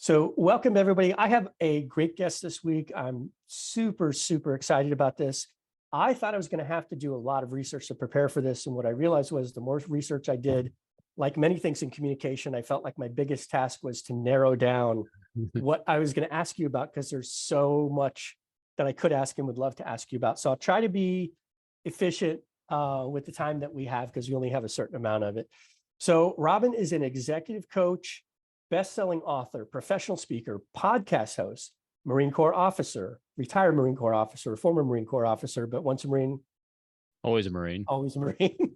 So welcome everybody. I have a great guest this week. I'm super excited about this. I thought I was going to have to do a lot of research to prepare for this. And what I realized was the more research I did, like many things in communication, I felt like my biggest task was to narrow down what I was going to ask you about, because there's so much that I could ask and would love to ask you about. So I'll try to be efficient with the time that we have, because we only have a certain amount of it. So Robin is an executive coach, best-selling author, professional speaker, podcast host, Marine Corps officer, retired Marine Corps officer, former Marine Corps officer, but once a Marine. Always a Marine. Always a Marine.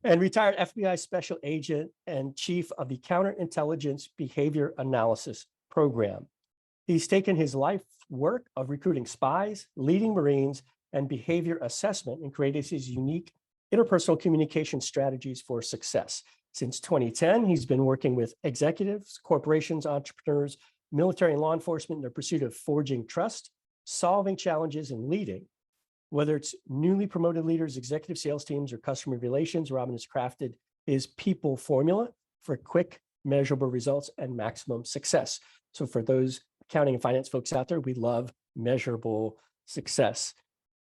And retired FBI special agent and chief of the Counterintelligence Behavior Analysis Program. He's taken his life work of recruiting spies, leading Marines, and behavior assessment and created his unique interpersonal communication strategies for success. Since 2010, he's been working with executives, corporations, entrepreneurs, military and law enforcement in their pursuit of forging trust, solving challenges, and leading. Whether it's newly promoted leaders, executive sales teams, or customer relations, Robin has crafted his people formula for quick, measurable results and maximum success. So for those accounting and finance folks out there, we love measurable success.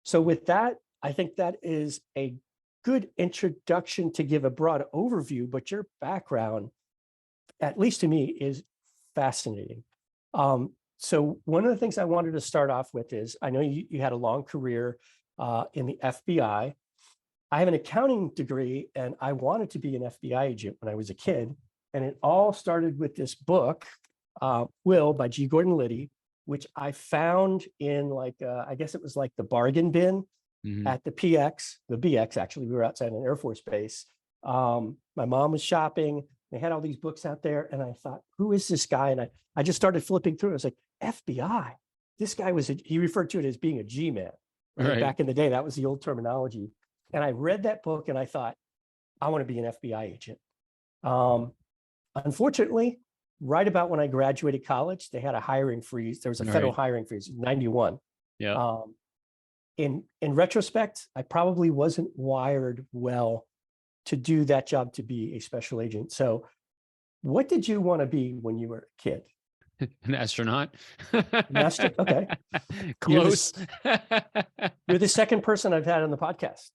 So with that, I think that is a good introduction to give a broad overview, but your background, at least to me, is fascinating. So one of the things I wanted to start off with is, I know you had a long career in the FBI. I have an accounting degree, and I wanted to be an FBI agent when I was a kid. And it all started with this book, Will by G. Gordon Liddy, which I found in I guess it was like the bargain bin at the BX, actually. We were outside an Air Force base. My mom was shopping. They had all these books out there. And I thought, who is this guy? And I just started flipping through. I was like, FBI. This guy he referred to it as being a G-man. Right? Back in the day, that was the old terminology. And I read that book and I thought, I want to be an FBI agent. Unfortunately, right about when I graduated college, they had a hiring freeze. There was a federal hiring freeze in 91. Yeah. In retrospect, I probably wasn't wired well to do that job, to be a special agent. So what did you want to be when you were a kid? An astronaut. Okay. Close. You're the second person I've had on the podcast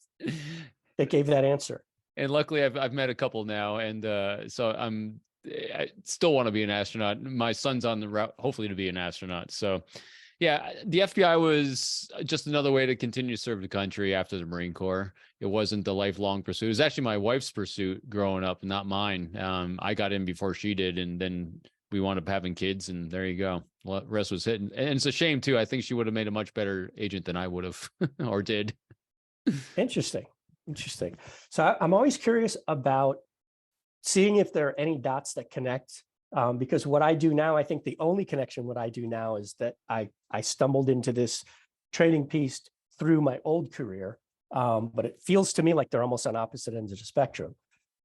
that gave that answer. And luckily I've met a couple now. And so I still want to be an astronaut. My son's on the route, hopefully, to be an astronaut. So yeah, the FBI was just another way to continue to serve the country after the Marine Corps. It wasn't the lifelong pursuit. It was actually my wife's pursuit growing up, not mine. I got in before she did, and then we wound up having kids, and there you go. Well, the rest was hitting. And it's a shame, too. I think she would have made a much better agent than I would have or did. Interesting. So I'm always curious about seeing if there are any dots that connect. Because what I do now, I think the only connection what I do now is that I stumbled into this training piece through my old career, but it feels to me like they're almost on opposite ends of the spectrum.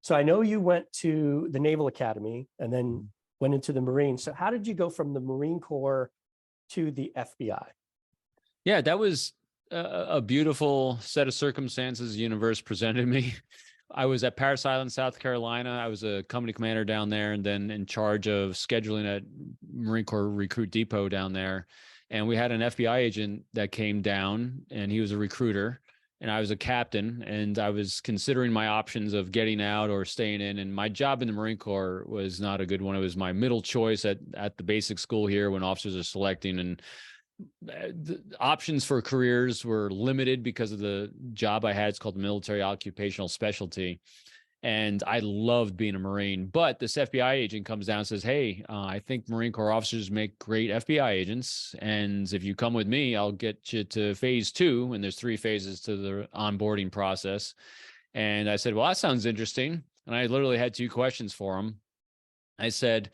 So I know you went to the Naval Academy and then went into the Marines. So how did you go from the Marine Corps to the FBI? Yeah, that was a beautiful set of circumstances the universe presented me. I was at Parris Island, South Carolina. I was a company commander down there and then in charge of scheduling at Marine Corps Recruit Depot down there. And we had an FBI agent that came down, and he was a recruiter, and I was a captain, and I was considering my options of getting out or staying in. And my job in the Marine Corps was not a good one. It was my middle choice at the basic school here when officers are selecting, and the options for careers were limited because of the job I had. It's called the Military Occupational Specialty. And I loved being a Marine. But this FBI agent comes down and says, hey, I think Marine Corps officers make great FBI agents. And if you come with me, I'll get you to phase 2. And there's 3 phases to the onboarding process. And I said, well, that sounds interesting. And I literally had 2 questions for him. I said,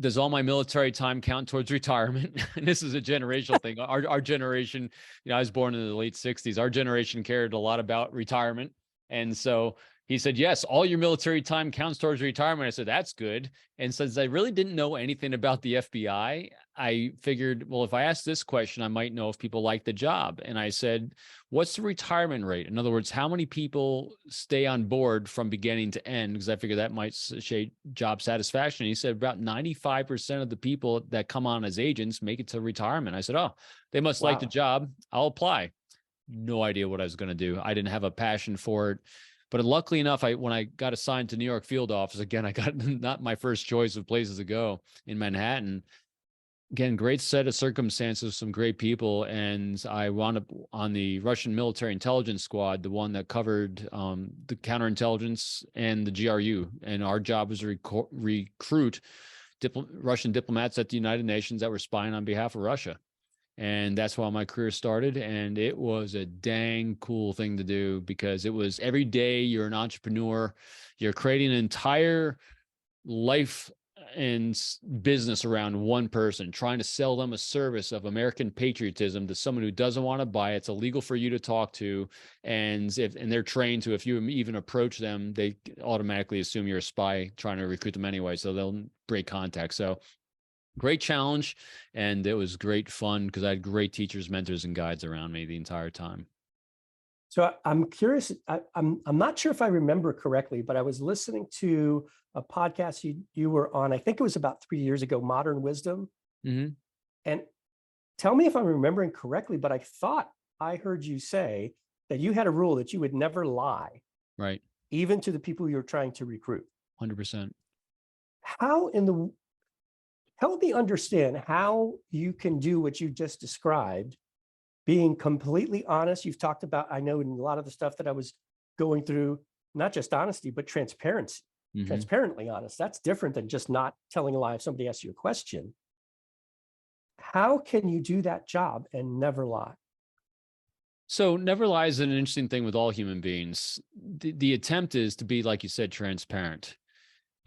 does all my military time count towards retirement? And this is a generational thing. Our generation, I was born in the late 60s. Our generation cared a lot about retirement. And so He said, yes, all your military time counts towards retirement. I said, that's good. And since I really didn't know anything about the FBI, I figured, well, if I ask this question, I might know if people like the job. And I said, what's the retirement rate? In other words, how many people stay on board from beginning to end? Because I figured that might shade job satisfaction. And he said about 95% of the people that come on as agents make it to retirement. I said, oh, they must like the job. I'll apply. No idea what I was going to do. I didn't have a passion for it. But luckily enough, when I got assigned to New York field office, again, I got not my first choice of places to go in Manhattan. Again, great set of circumstances, some great people. And I wound up on the Russian military intelligence squad, the one that covered the counterintelligence and the GRU. And our job was to recruit Russian diplomats at the United Nations that were spying on behalf of Russia. And that's how my career started. And it was a dang cool thing to do, because it was every day you're an entrepreneur, you're creating an entire life and business around one person, trying to sell them a service of American patriotism to someone who doesn't want to buy it. It's illegal for you to talk to. And they're trained to, if you even approach them, they automatically assume you're a spy trying to recruit them anyway. So they'll break contact. So great challenge. And it was great fun because I had great teachers, mentors, and guides around me the entire time. So I'm curious, I'm not sure if I remember correctly, but I was listening to a podcast you were on, I think it was about 3 years ago, Modern Wisdom. Mm-hmm. And tell me if I'm remembering correctly, but I thought I heard you say that you had a rule that you would never lie. Right. Even to the people you're trying to recruit. 100%. Help me understand how you can do what you just described, being completely honest. You've talked about, I know in a lot of the stuff that I was going through, not just honesty, but transparency, transparently honest. That's different than just not telling a lie if somebody asks you a question. How can you do that job and never lie? So never lie is an interesting thing with all human beings. The attempt is to be, like you said, transparent.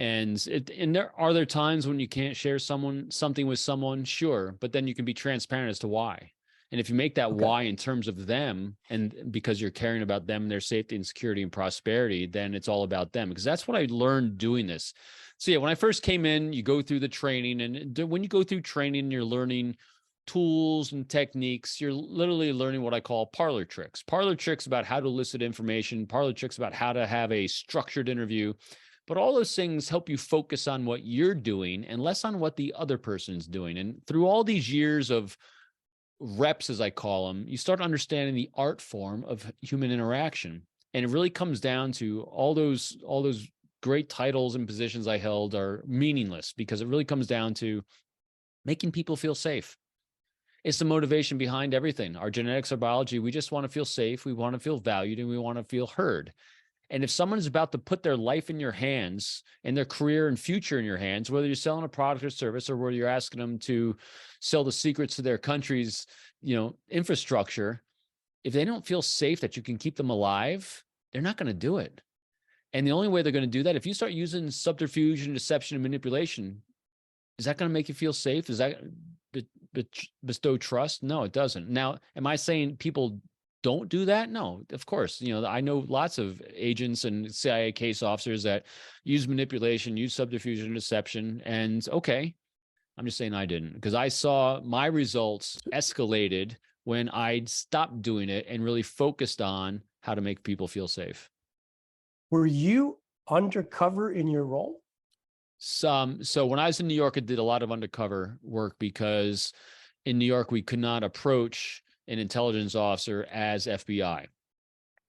And there times when you can't share something with someone, sure, but then you can be transparent as to why. And if you make that why in terms of them, and because you're caring about them, their safety and security and prosperity, then it's all about them. Because that's what I learned doing this. So yeah, when I first came in, you go through the training, and when you go through training, you're learning tools and techniques. You're literally learning what I call parlor tricks about how to elicit information, parlor tricks about how to have a structured interview. But all those things help you focus on what you're doing and less on what the other person's doing. And through all these years of reps, as I call them, you start understanding the art form of human interaction. And it really comes down to all those great titles and positions I held are meaningless, because it really comes down to making people feel safe. It's the motivation behind everything. Our genetics, our biology, we just want to feel safe. We want to feel valued, and we want to feel heard. And if someone is about to put their life in your hands and their career and future in your hands, whether you're selling a product or service, or whether you're asking them to sell the secrets to their country's, infrastructure, if they don't feel safe that you can keep them alive, they're not going to do it. And the only way they're going to do that, if you start using subterfuge and deception and manipulation, is that going to make you feel safe? Does that bestow trust? No, it doesn't. Now, am I saying people don't do that? No, of course. I know lots of agents and CIA case officers that use manipulation, use subterfuge and deception. And okay, I'm just saying I didn't, because I saw my results escalated when I stopped doing it and really focused on how to make people feel safe. Were you undercover in your role? So when I was in New York, I did a lot of undercover work, because in New York, we could not approach an intelligence officer as FBI.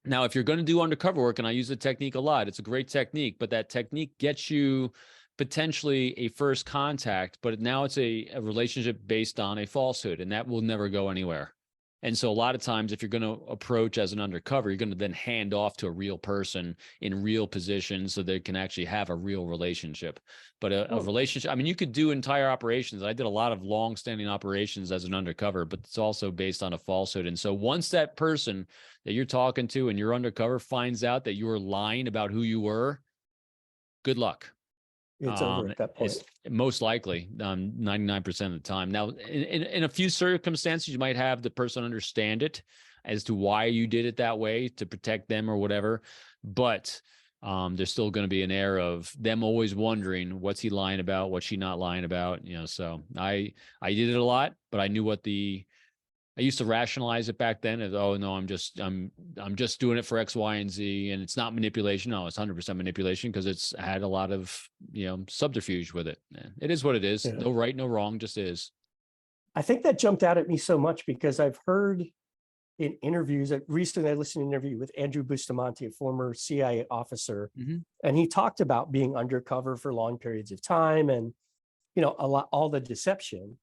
Now, if you're going to do undercover work, and I use the technique a lot, it's a great technique, but that technique gets you potentially a first contact, but now it's a relationship based on a falsehood, and that will never go anywhere. And so a lot of times, if you're going to approach as an undercover, you're going to then hand off to a real person in real position so they can actually have a real relationship. But a relationship, I mean, you could do entire operations. I did a lot of long-standing operations as an undercover, but it's also based on a falsehood. And so once that person that you're talking to and you're undercover finds out that you were lying about who you were, good luck. It's over at that point. It's most likely 99% of the time. Now, in a few circumstances, you might have the person understand it as to why you did it that way to protect them or whatever. But there's still going to be an air of them always wondering, what's he lying about? What's she not lying about? So I did it a lot, but I knew I used to rationalize it back then as, oh no, I'm just doing it for X, Y, and Z. And it's not manipulation. No, it's 100% manipulation because it's had a lot of, subterfuge with it. It is what it is. Yeah. No right, no wrong, just is. I think that jumped out at me so much because I've heard in interviews that recently I listened to an interview with Andrew Bustamante, a former CIA officer, and he talked about being undercover for long periods of time and, all the deception.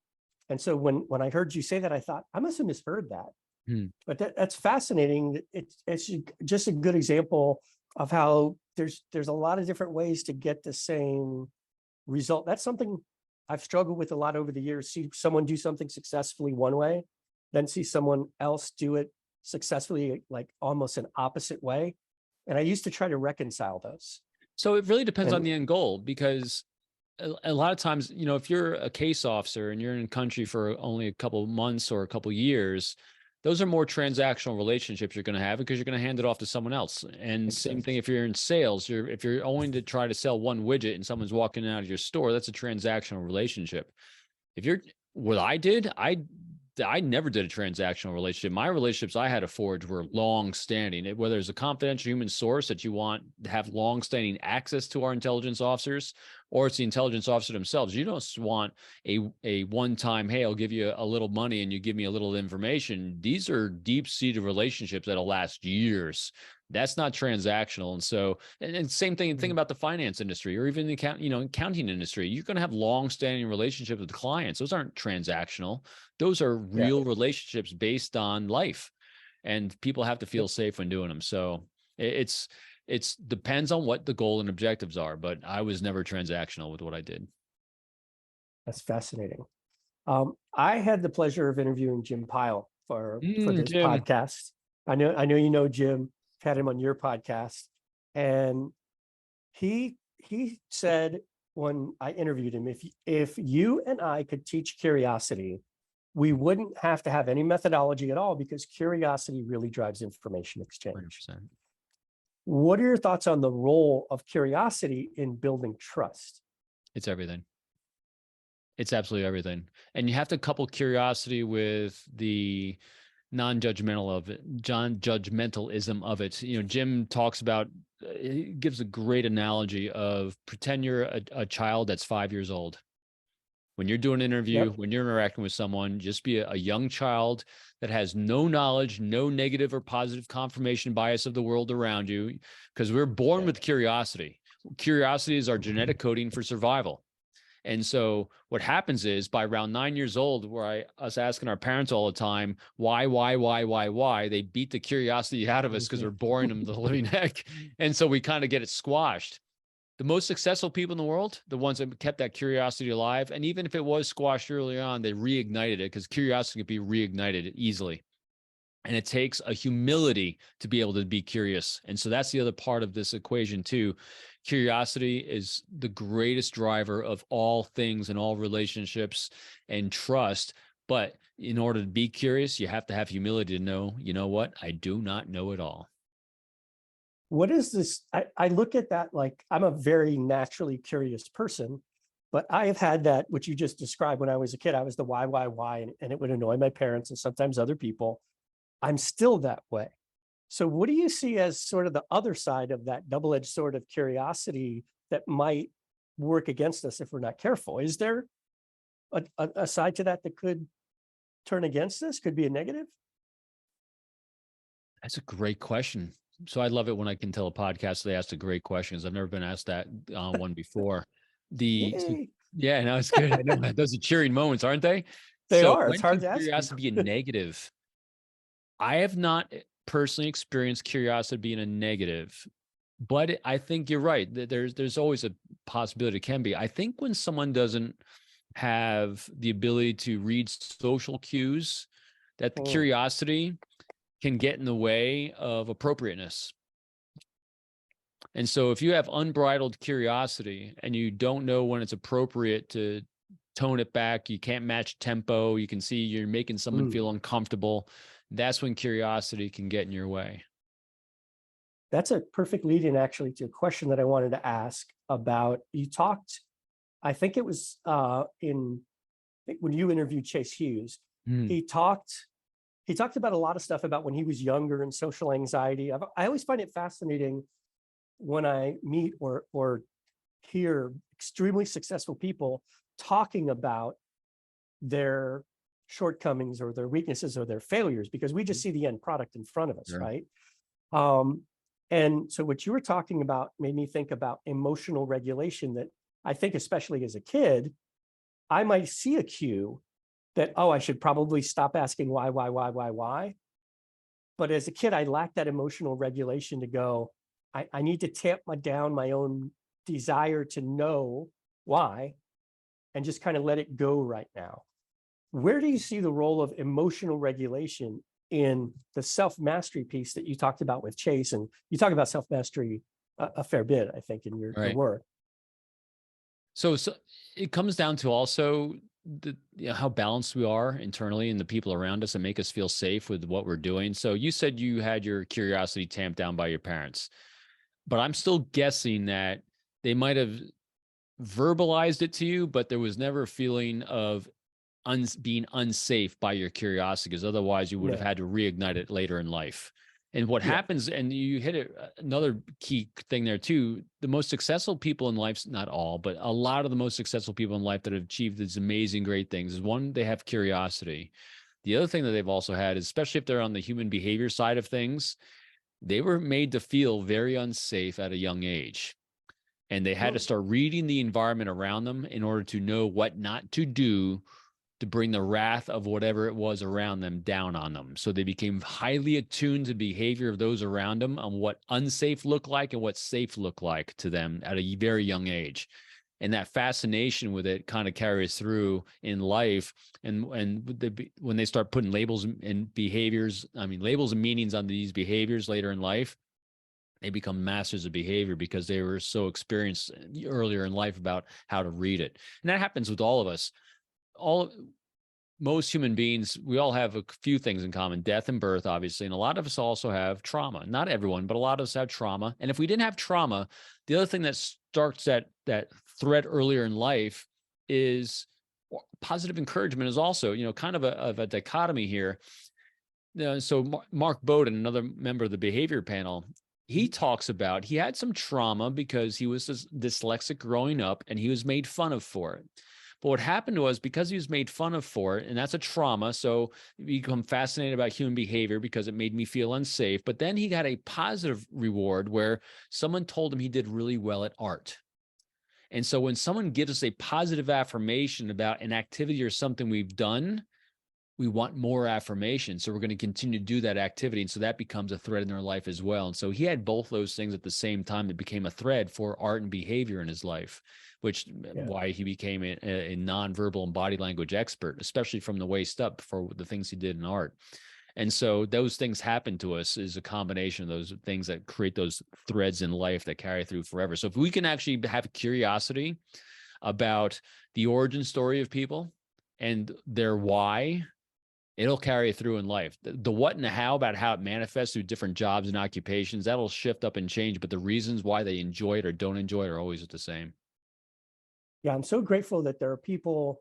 And so when I heard you say that, I thought I must have misheard that. But that's fascinating. It's just a good example of how there's a lot of different ways to get the same result. That's something I've struggled with a lot over the years. See someone do something successfully one way, then see someone else do it successfully, like almost an opposite way. And I used to try to reconcile those. So it really depends on the end goal, because a lot of times, if you're a case officer and you're in country for only a couple of months or a couple of years, those are more transactional relationships you're going to have because you're going to hand it off to someone else. And same thing if you're in sales, if you're only to try to sell one widget and someone's walking out of your store, that's a transactional relationship. What I did, I never did a transactional relationship. My relationships I had to forge were long-standing. Whether it's a confidential human source that you want to have long-standing access to our intelligence officers, or it's the intelligence officer themselves. You don't want a one-time, hey, I'll give you a little money and you give me a little information. These are deep-seated relationships that'll last years. That's not transactional. And so, and same thing, think about the finance industry or even the accounting industry. You're going to have long-standing relationships with clients. Those aren't transactional. Those are real relationships based on life, and people have to feel safe when doing them. So it's depends on what the goal and objectives are, but I was never transactional with what I did. That's fascinating. I had the pleasure of interviewing Jim Pyle for this Jim. podcast. I know Jim, had him on your podcast, and he said when I interviewed him, if you and I could teach curiosity, we wouldn't have to have any methodology at all because curiosity really drives information exchange. 100%. What are your thoughts on the role of curiosity in building trust? It's everything. It's absolutely everything. And you have to couple curiosity with the non-judgmentalism of it. Jim talks about, he gives a great analogy of pretend you're a child that's 5 years old. When you're doing an interview, when you're interacting with someone, just be a young child that has no knowledge, no negative or positive confirmation bias of the world around you, because we're born with curiosity. Curiosity is our genetic coding for survival. And so what happens is by around 9 years old, us asking our parents all the time, why, they beat the curiosity out of us because we're boring them to the living heck. And so we kind of get it squashed. The most successful people in the world, the ones that kept that curiosity alive, and even if it was squashed early on, they reignited it because curiosity can be reignited easily. And it takes a humility to be able to be curious. And so that's the other part of this equation too. Curiosity is the greatest driver of all things and all relationships and trust. But in order to be curious, you have to have humility to know, you know what? I do not know it all. What is this? I look at that like I'm a very naturally curious person, but I have had that, which you just described when I was a kid. I was the why, and it would annoy my parents and sometimes other people. I'm still that way. So what do you see as sort of the other side of that double-edged sword of curiosity that might work against us if we're not careful? Is there a side to that could turn against us, could be a negative? That's a great question. So I love it when I can tell a podcast they asked a great question, because I've never been asked that one before. Yeah, no, it's good. I know those are cheering moments, aren't they? They so are. When it's hard can to ask. Curiosity be a negative? I have not personally experienced curiosity being a negative, but I think you're right. There's always a possibility it can be. I think when someone doesn't have the ability to read social cues, that the curiosity can get in the way of appropriateness. And so if you have unbridled curiosity and you don't know when it's appropriate to tone it back, you can't match tempo, you can see you're making someone feel uncomfortable, that's when curiosity can get in your way. That's a perfect lead in actually to a question that I wanted to ask about. You talked, I think it was when you interviewed Chase Hughes, Mm, he talked about a lot of stuff about when he was younger and social anxiety. I always find it fascinating when I meet or hear extremely successful people talking about their shortcomings or their weaknesses or their failures, because we just see the end product in front of us, sure. right? Um, and so what you were talking about made me think about emotional regulation, that I think, especially as a kid, I might see a cue that, oh, I should probably stop asking why. But as a kid, I lacked that emotional regulation to go, I need to tamp down my own desire to know why and just kind of let it go right now. Where do you see the role of emotional regulation in the self-mastery piece that you talked about with Chase? And you talk about self-mastery a fair bit, I think, in your Right. work. So it comes down to also how balanced we are internally and the people around us that make us feel safe with what we're doing. So you said you had your curiosity tamped down by your parents, but I'm still guessing that they might have verbalized it to you, but there was never a feeling of being unsafe by your curiosity, because otherwise you would have No. had to reignite it later in life. And what Yeah. happens, and you hit it, another key thing there too, the most successful people in life, not all, but a lot of the most successful people in life that have achieved these amazing, great things is, one, they have curiosity. The other thing that they've also had is, especially if they're on the human behavior side of things, they were made to feel very unsafe at a young age. And they had to start reading the environment around them in order to know what not to do to bring the wrath of whatever it was around them down on them. So they became highly attuned to behavior of those around them, on what unsafe looked like and what safe looked like to them at a very young age. And that fascination with it kind of carries through in life. And when they start putting labels and behaviors, I mean, labels and meanings on these behaviors later in life, they become masters of behavior because they were so experienced earlier in life about how to read it. And that happens with all of us. Most human beings, we all have a few things in common: death and birth, obviously. And a lot of us also have trauma. Not everyone, but a lot of us have trauma. And if we didn't have trauma, the other thing that starts that thread earlier in life is positive encouragement, is also, kind of a dichotomy here. So Mark Bowden, another member of the behavior panel, he talks about, he had some trauma because he was dyslexic growing up and he was made fun of for it. But what happened was, because he was made fun of for it, and that's a trauma, so you become fascinated about human behavior because it made me feel unsafe. But then he got a positive reward where someone told him he did really well at art. And so when someone gives us a positive affirmation about an activity or something we've done, we want more affirmation. So we're going to continue to do that activity. And so that becomes a thread in their life as well. And so he had both those things at the same time that became a thread for art and behavior in his life, which why he became a nonverbal and body language expert, especially from the waist up, for the things he did in art. And so those things happen to us is a combination of those things that create those threads in life that carry through forever. So if we can actually have curiosity about the origin story of people and their why, it'll carry through in life. The what and the how, about how it manifests through different jobs and occupations, that'll shift up and change, but the reasons why they enjoy it or don't enjoy it are always the same. Yeah, I'm so grateful that there are people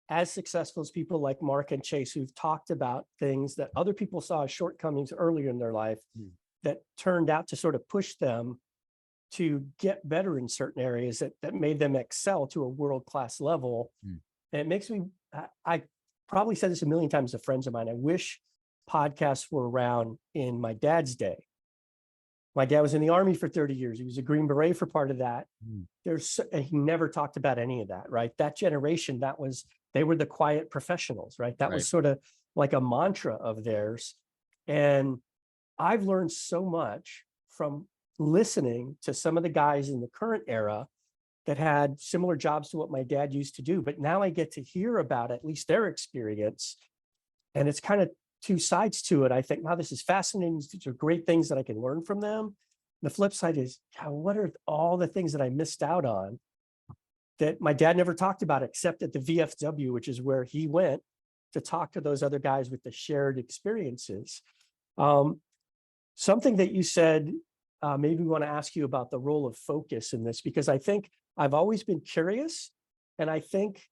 as successful as people like Mark and Chase who've talked about things that other people saw as shortcomings earlier in their life that turned out to sort of push them to get better in certain areas that made them excel to a world-class level. And it makes me, I probably said this a million times to friends of mine, I wish podcasts were around in my dad's day. My dad was in the Army for 30 years. He was a Green Beret for part of that. And he never talked about any of that, right? That generation, they were the quiet professionals, right? That was sort of like a mantra of theirs. And I've learned so much from listening to some of the guys in the current era that had similar jobs to what my dad used to do. But now I get to hear about at least their experience. And it's kind of two sides to it. I think, wow, this is fascinating. These are great things that I can learn from them. The flip side is, what are all the things that I missed out on that my dad never talked about, except at the VFW, which is where he went to talk to those other guys with the shared experiences. Something that you said maybe want to ask you about the role of focus in this, because I think I've always been curious. And I think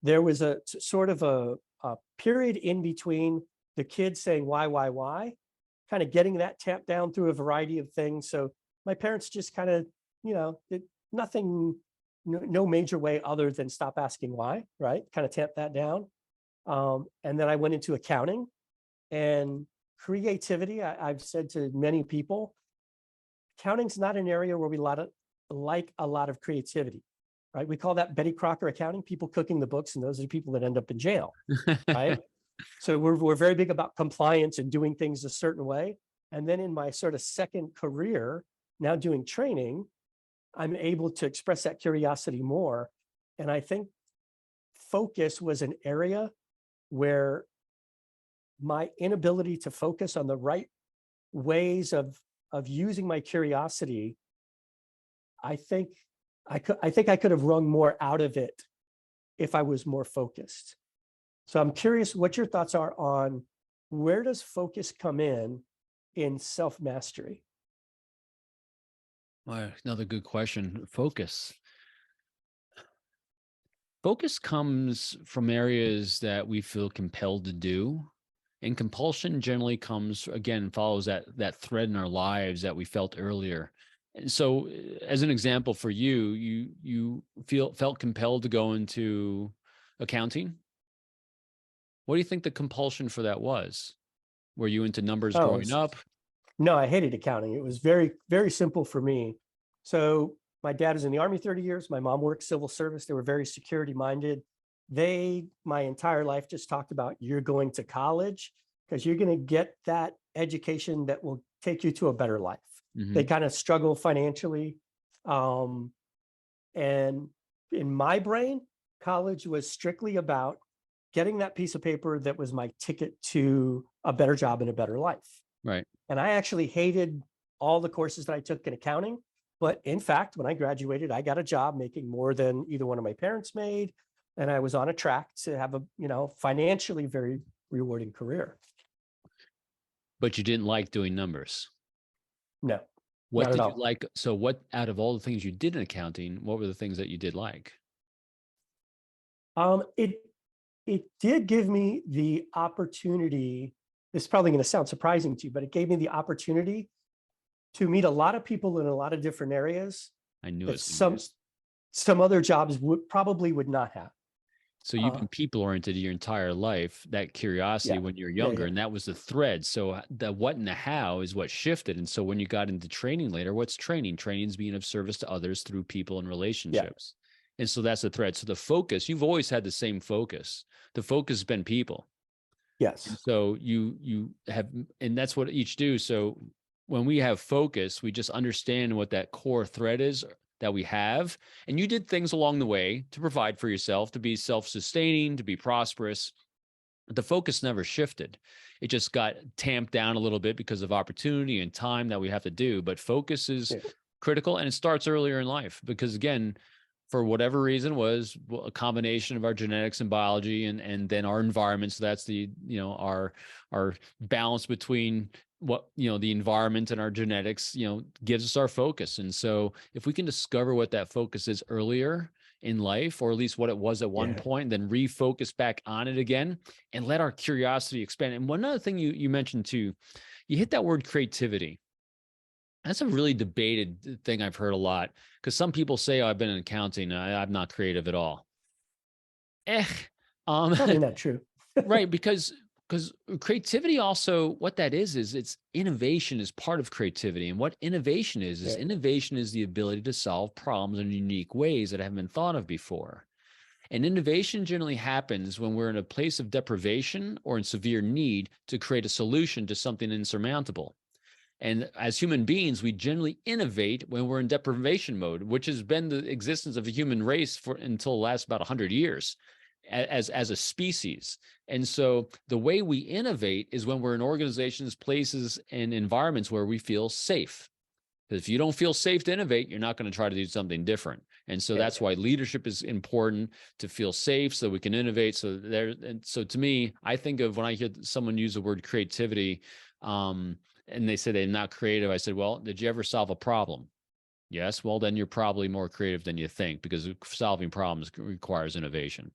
there was a sort of a period in between the kids saying, why, kind of getting that tamped down through a variety of things. So my parents just kind of, did nothing, no major way other than stop asking why, right? Kind of tamp that down. And then I went into accounting and creativity. I've said to many people, accounting's not an area where we like a lot of creativity, right? We call that Betty Crocker accounting, people cooking the books, and those are the people that end up in jail, right? So we're very big about compliance and doing things a certain way. And then in my sort of second career, now doing training, I'm able to express that curiosity more. And I think focus was an area where my inability to focus on the right ways of using my curiosity, I think I could have wrung more out of it if I was more focused. So I'm curious what your thoughts are on where does focus come in self-mastery? Well, another good question. Focus. Focus comes from areas that we feel compelled to do. And compulsion generally comes, again, follows that thread in our lives that we felt earlier. And so as an example for you, you felt compelled to go into accounting. What do you think the compulsion for that was? Were you into numbers Oh, growing up? no, I hated accounting. It was very, very simple for me. So my dad was in the Army 30 years. My mom worked civil service. They were very security minded. My entire life just talked about you're going to college because you're going to get that education that will take you to a better life. They kind of struggle financially. And in my brain, college was strictly about getting that piece of paper that was my ticket to a better job and a better life. Right. And I actually hated all the courses that I took in accounting. But in fact, when I graduated, I got a job making more than either one of my parents made. And I was on a track to have a, financially very rewarding career. But you didn't like doing numbers. No, What not at did you all. like? So what, out of all the things you did in accounting, what were the things that you did like? It did give me the opportunity. This is probably going to sound surprising to you, but it gave me the opportunity to meet a lot of people in a lot of different areas I knew it that was gonna be some other jobs would not have. So you've been people oriented your entire life, that curiosity Yeah, when you're yeah, younger, yeah, and that was the thread. So the what and the how is what shifted. And so when you got into training later, what's training? Training is being of service to others through people and yeah. relationships. And so that's the thread. So the focus, you've always had the same focus. The focus has been people. And Yes. so you have, and that's what each do. So when we have focus, we just understand what that core thread is that we have. And you did things along the way to provide for yourself, to be self-sustaining, to be prosperous. But the focus never shifted. It just got tamped down a little bit because of opportunity and time that we have to do. But focus is Yeah. critical, and it starts earlier in life because, again, for whatever reason, was a combination of our genetics and biology, and then our environment. So that's the, our balance between what, the environment and our genetics, gives us our focus. And so if we can discover what that focus is earlier in life, or at least what it was at one Yeah. point, then refocus back on it again and let our curiosity expand. And one other thing you mentioned too, you hit that word creativity. That's a really debated thing I've heard a lot, because some people say, oh, I've been in accounting, I'm not creative at all. Probably not true. Right, because creativity also, what that is it's innovation is part of creativity. And what innovation is Yeah. innovation is the ability to solve problems in unique ways that haven't been thought of before. And innovation generally happens when we're in a place of deprivation or in severe need to create a solution to something insurmountable. And as human beings, we generally innovate when we're in deprivation mode, which has been the existence of the human race for until the last about 100 years as a species. And so the way we innovate is when we're in organizations, places, and environments where we feel safe. Because if you don't feel safe to innovate, you're not going to try to do something different. And so that's why leadership is important, to feel safe so we can innovate. So to me, I think of when I hear someone use the word creativity, And they said they're not creative. I said, well, did you ever solve a problem? Yes. Well, then you're probably more creative than you think, because solving problems requires innovation.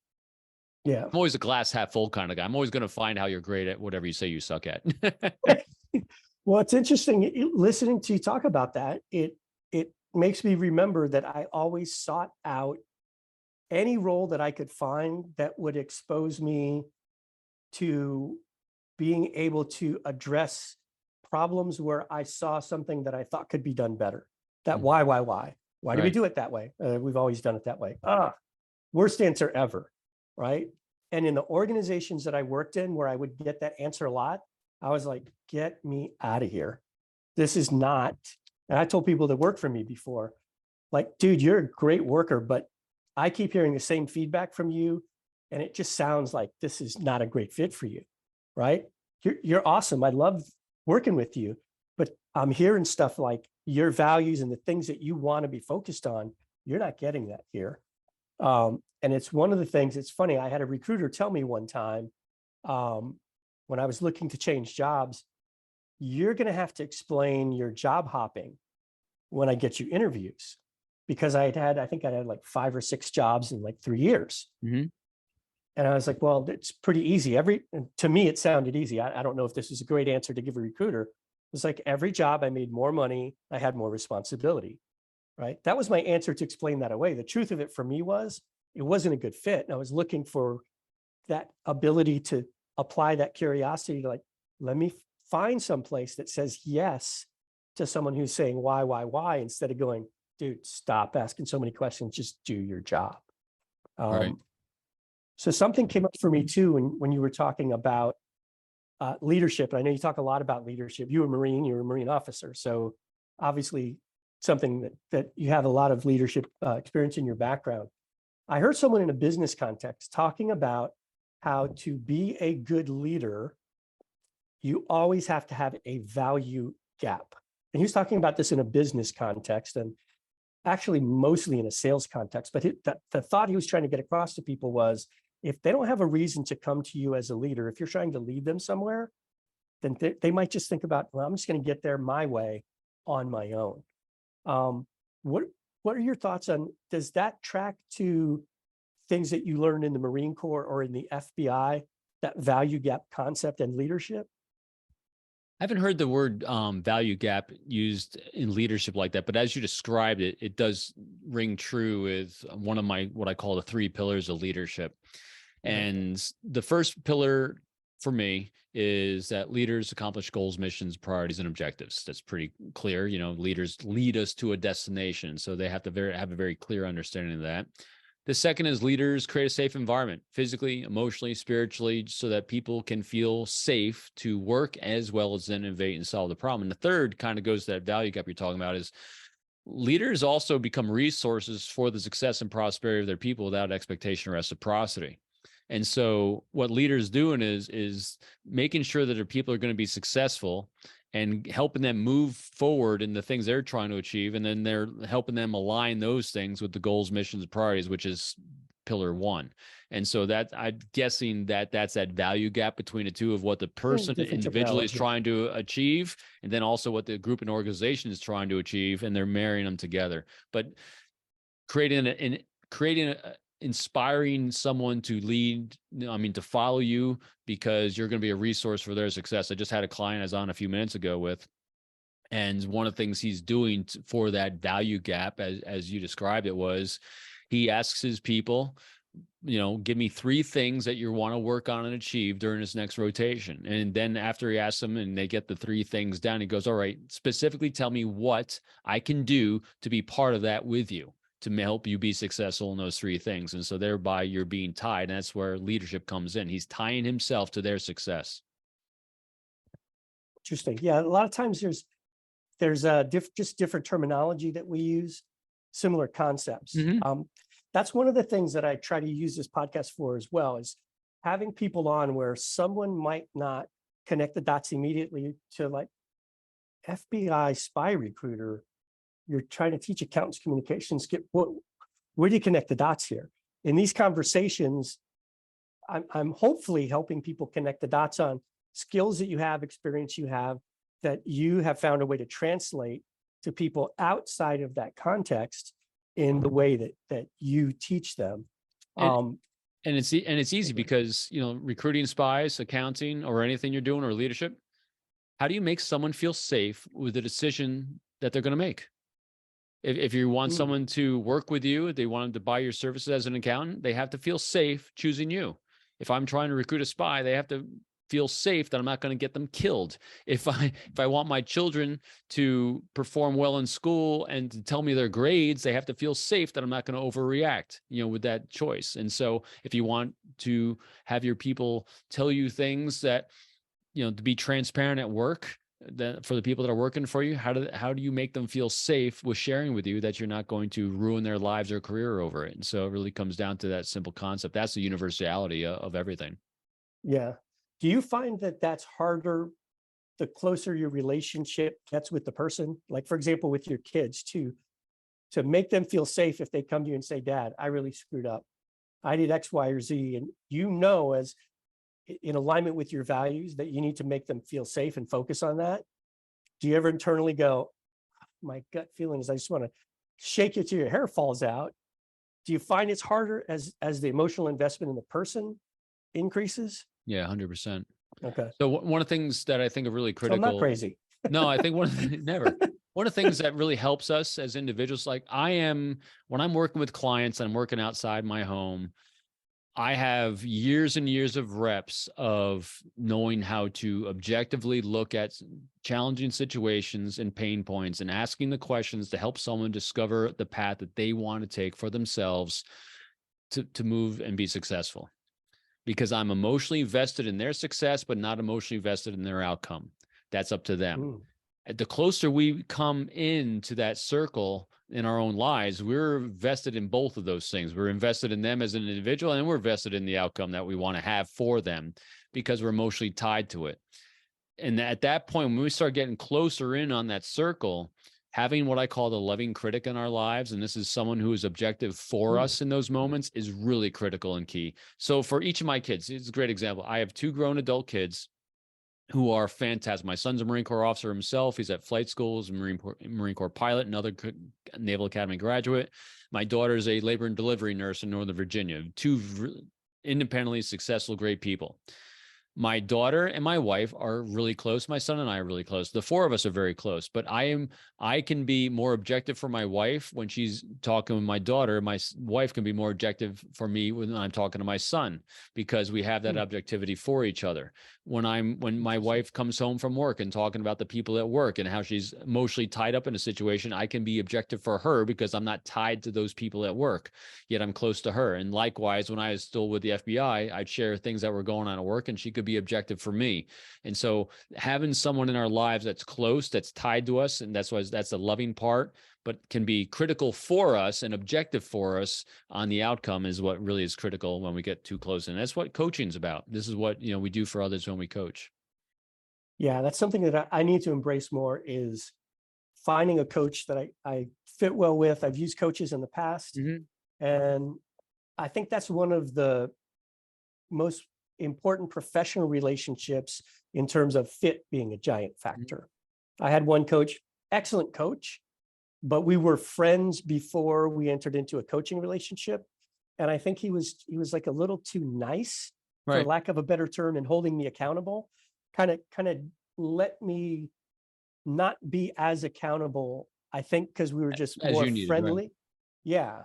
Yeah. I'm always a glass half full kind of guy. I'm always going to find how you're great at whatever you say you suck at. Well, it's interesting listening to you talk about that. It makes me remember that I always sought out any role that I could find that would expose me to being able to address problems where I saw something that I thought could be done better. That why? Why do we Right. do it that way? We've always done it that way. Worst answer ever, right? And in the organizations that I worked in where I would get that answer a lot, I was like, get me out of here. This is not, and I told people that worked for me before, like, dude, you're a great worker, but I keep hearing the same feedback from you, and it just sounds like this is not a great fit for you, right? You're awesome. I love working with you, but I'm hearing stuff like your values and the things that you want to be focused on. You're not getting that here. And it's one of the things, it's funny, I had a recruiter tell me one time, when I was looking to change jobs, you're going to have to explain your job hopping when I get you interviews, because I think I had like 5 or 6 jobs in like 3 years. Mm-hmm. And I was like, well, it's pretty easy. To me, it sounded easy. I don't know if this is a great answer to give a recruiter. It was like every job I made more money, I had more responsibility, right? That was my answer to explain that away. The truth of it for me was it wasn't a good fit. And I was looking for that ability to apply that curiosity to like, let me find some place that says yes to someone who's saying why, instead of going, dude, stop asking so many questions, just do your job. Right. So something came up for me too when you were talking about leadership. I know you talk a lot about leadership. You're a Marine officer. So obviously something that you have a lot of leadership experience in your background. I heard someone in a business context talking about how to be a good leader, you always have to have a value gap. And he was talking about this in a business context and actually mostly in a sales context. But the thought he was trying to get across to people was, if they don't have a reason to come to you as a leader, if you're trying to lead them somewhere, then they might just think about, well, I'm just going to get there my way on my own. What are your thoughts on, does that track to things that you learned in the Marine Corps or in the FBI, that value gap concept and leadership? I haven't heard the word value gap used in leadership like that, but as you described it, it does ring true with one of my, what I call the 3 pillars of leadership. And the first pillar for me is that leaders accomplish goals, missions, priorities, and objectives. That's pretty clear. You know, leaders lead us to a destination, so they have to have a very clear understanding of that. The second is leaders create a safe environment, physically, emotionally, spiritually, so that people can feel safe to work as well as innovate and solve the problem. And the third kind of goes to that value gap you're talking about, is leaders also become resources for the success and prosperity of their people without expectation or reciprocity. And so what leaders doing is making sure that their people are going to be successful and helping them move forward in the things they're trying to achieve. And then they're helping them align those things with the goals, missions, and priorities, which is pillar 1. And so that, I'm guessing that that's that value gap between the two of what the person individually is trying to achieve, and then also what the group and organization is trying to achieve, and they're marrying them together. But inspiring someone to lead, to follow you because you're going to be a resource for their success. I just had a client I was on a few minutes ago with, and one of the things he's doing for that value gap, as you described it, was he asks his people, give me 3 things that you want to work on and achieve during this next rotation. And then after he asks them and they get the 3 things down, he goes, all right, specifically tell me what I can do to be part of that with you, to help you be successful in those 3 things. And so thereby you're being tied. And that's where leadership comes in. He's tying himself to their success. Interesting. Yeah. A lot of times there's just different terminology that we use, similar concepts. Mm-hmm. That's one of the things that I try to use this podcast for as well, is having people on where someone might not connect the dots immediately to, like, FBI spy recruiter. You're trying to teach accountants communications. Where do you connect the dots here? In these conversations, I'm hopefully helping people connect the dots on, skills that you have, experience you have, that you have found a way to translate to people outside of that context in the way that you teach them. And, and it's easy because, recruiting spies, accounting, or anything you're doing, or leadership, how do you make someone feel safe with the decision that they're going to make? If you want someone to work with you, they want them to buy your services as an accountant, they have to feel safe choosing you. If I'm trying to recruit a spy, they have to feel safe that I'm not going to get them killed. If I want my children to perform well in school and to tell me their grades, they have to feel safe that I'm not going to overreact, with that choice. And so if you want to have your people tell you things that, to be transparent at work, that for the people that are working for you, how do you make them feel safe with sharing with you that you're not going to ruin their lives or career over it? And so it really comes down to that simple concept. That's the universality of everything. Yeah. Do you find that that's harder the closer your relationship gets with the person? Like, for example, with your kids, to make them feel safe if they come to you and say, Dad, I really screwed up. I did X, Y, or Z. And as in alignment with your values, that you need to make them feel safe and focus on that. Do you ever internally go, my gut feeling is I just want to shake you till your hair falls out? Do you find it's harder as the emotional investment in the person increases? Yeah, 100%. Okay. So one of the things that I think are really critical. So I'm not crazy. No, I think never. One of the things that really helps us as individuals, like when I'm working with clients and I'm working outside my home, I have years and years of reps of knowing how to objectively look at challenging situations and pain points and asking the questions to help someone discover the path that they want to take for themselves to move and be successful. Because I'm emotionally vested in their success, but not emotionally vested in their outcome. That's up to them. The closer we come into that circle in our own lives, we're vested in both of those things. We're invested in them as an individual, and we're vested in the outcome that we want to have for them because we're emotionally tied to it. And at that point, when we start getting closer in on that circle, having what I call the loving critic in our lives, and this is someone who is objective for us in those moments, is really critical and key. So for each of my kids, it's a great example. I have 2 grown adult kids who are fantastic. My son's a Marine Corps officer himself. He's at flight school, he's a Marine Corps pilot, another Naval Academy graduate. My daughter's a labor and delivery nurse in Northern Virginia. 2 independently successful, great people. My daughter and my wife are really close. My son and I are really close. The 4 of us are very close, but I can be more objective for my wife when she's talking with my daughter. My wife can be more objective for me when I'm talking to my son, because we have that objectivity for each other. When my wife comes home from work and talking about the people at work and how she's emotionally tied up in a situation, I can be objective for her because I'm not tied to those people at work, yet I'm close to her. And likewise, when I was still with the FBI, I'd share things that were going on at work and she could be objective for me. And so having someone in our lives that's close, that's tied to us, and that's the loving part, but can be critical for us and objective for us on the outcome, is what really is critical when we get too close. And that's what coaching is about. This is what we do for others when we coach. Yeah, that's something that I need to embrace more, is finding a coach that I fit well with. I've used coaches in the past, and I think that's one of the most important professional relationships in terms of fit being a giant factor. I had one coach, excellent coach, but we were friends before we entered into a coaching relationship. And I think he was like a little too nice, for lack of a better term, in holding me accountable, kind of let me not be as accountable, I think, because we were just more friendly. Yeah.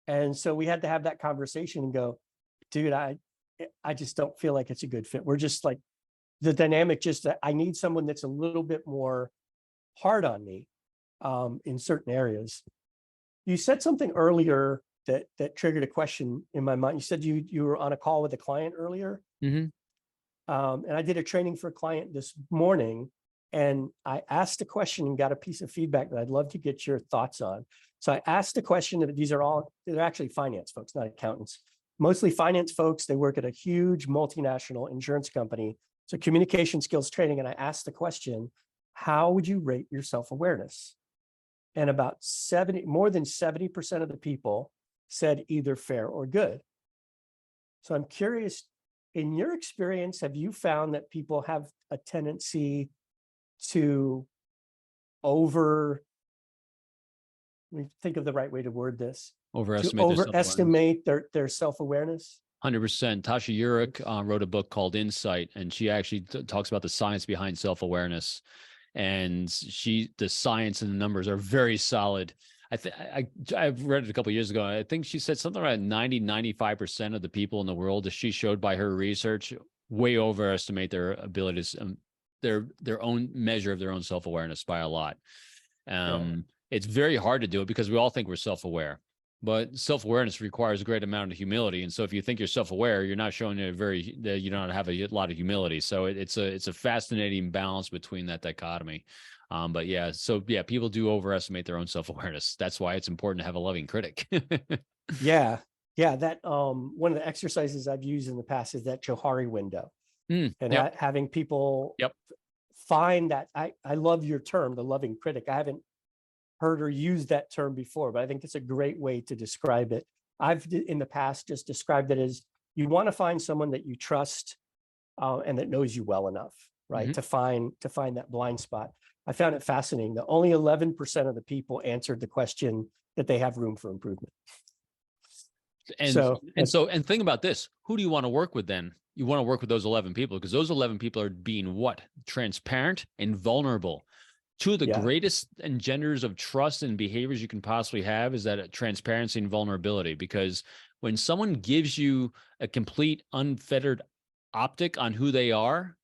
And so we had to have that conversation and go, dude, I just don't feel like it's a good fit. We're just like, the dynamic, just that I need someone that's a little bit more hard on me in certain areas. You said something earlier that triggered a question in my mind. You said you were on a call with a client earlier. And I did a training for a client this morning, and I asked a question and got a piece of feedback that I'd love to get your thoughts on. So I asked a question. They're actually finance folks, not accountants. Mostly finance folks. They work at a huge multinational insurance company. So communication skills training. And I asked the question, how would you rate your self-awareness? And more than 70% of the people said either fair or good. So I'm curious, in your experience, have you found that people have a tendency to over, let me think of the right way to word this, to Overestimate their self-awareness. overestimate their self-awareness? 100%. Tasha Eurich wrote a book called Insight, and she actually talks about the science behind self-awareness. And the science and the numbers are very solid. I've read it a couple of years ago. I think she said something like 95% of the people in the world, as she showed by her research, way overestimate their abilities, their own measure of their own self-awareness by a lot. It's very hard to do it because we all think we're self-aware. But self-awareness requires a great amount of humility. And so if you think you're self-aware, you're not showing you don't have a lot of humility. So it's a fascinating balance between that dichotomy. But yeah, people do overestimate their own self-awareness. That's why it's important to have a loving critic. Yeah. That one of the exercises I've used in the past is that Johari window. And having people find that. I love your term, the loving critic. I haven't heard or used that term before, but I think it's a great way to describe it. I've in the past just described it as you want to find someone that you trust and that knows you well enough, right? Mm-hmm. To find that blind spot. I found it fascinating that only 11% of the people answered the question that they have room for improvement. And think about this. Who do you want to work with then? You want to work with those 11 people because those 11 people are being what? Transparent and vulnerable. Two of the greatest engenders of trust and behaviors you can possibly have is that transparency and vulnerability, because when someone gives you a complete unfettered optic on who they are,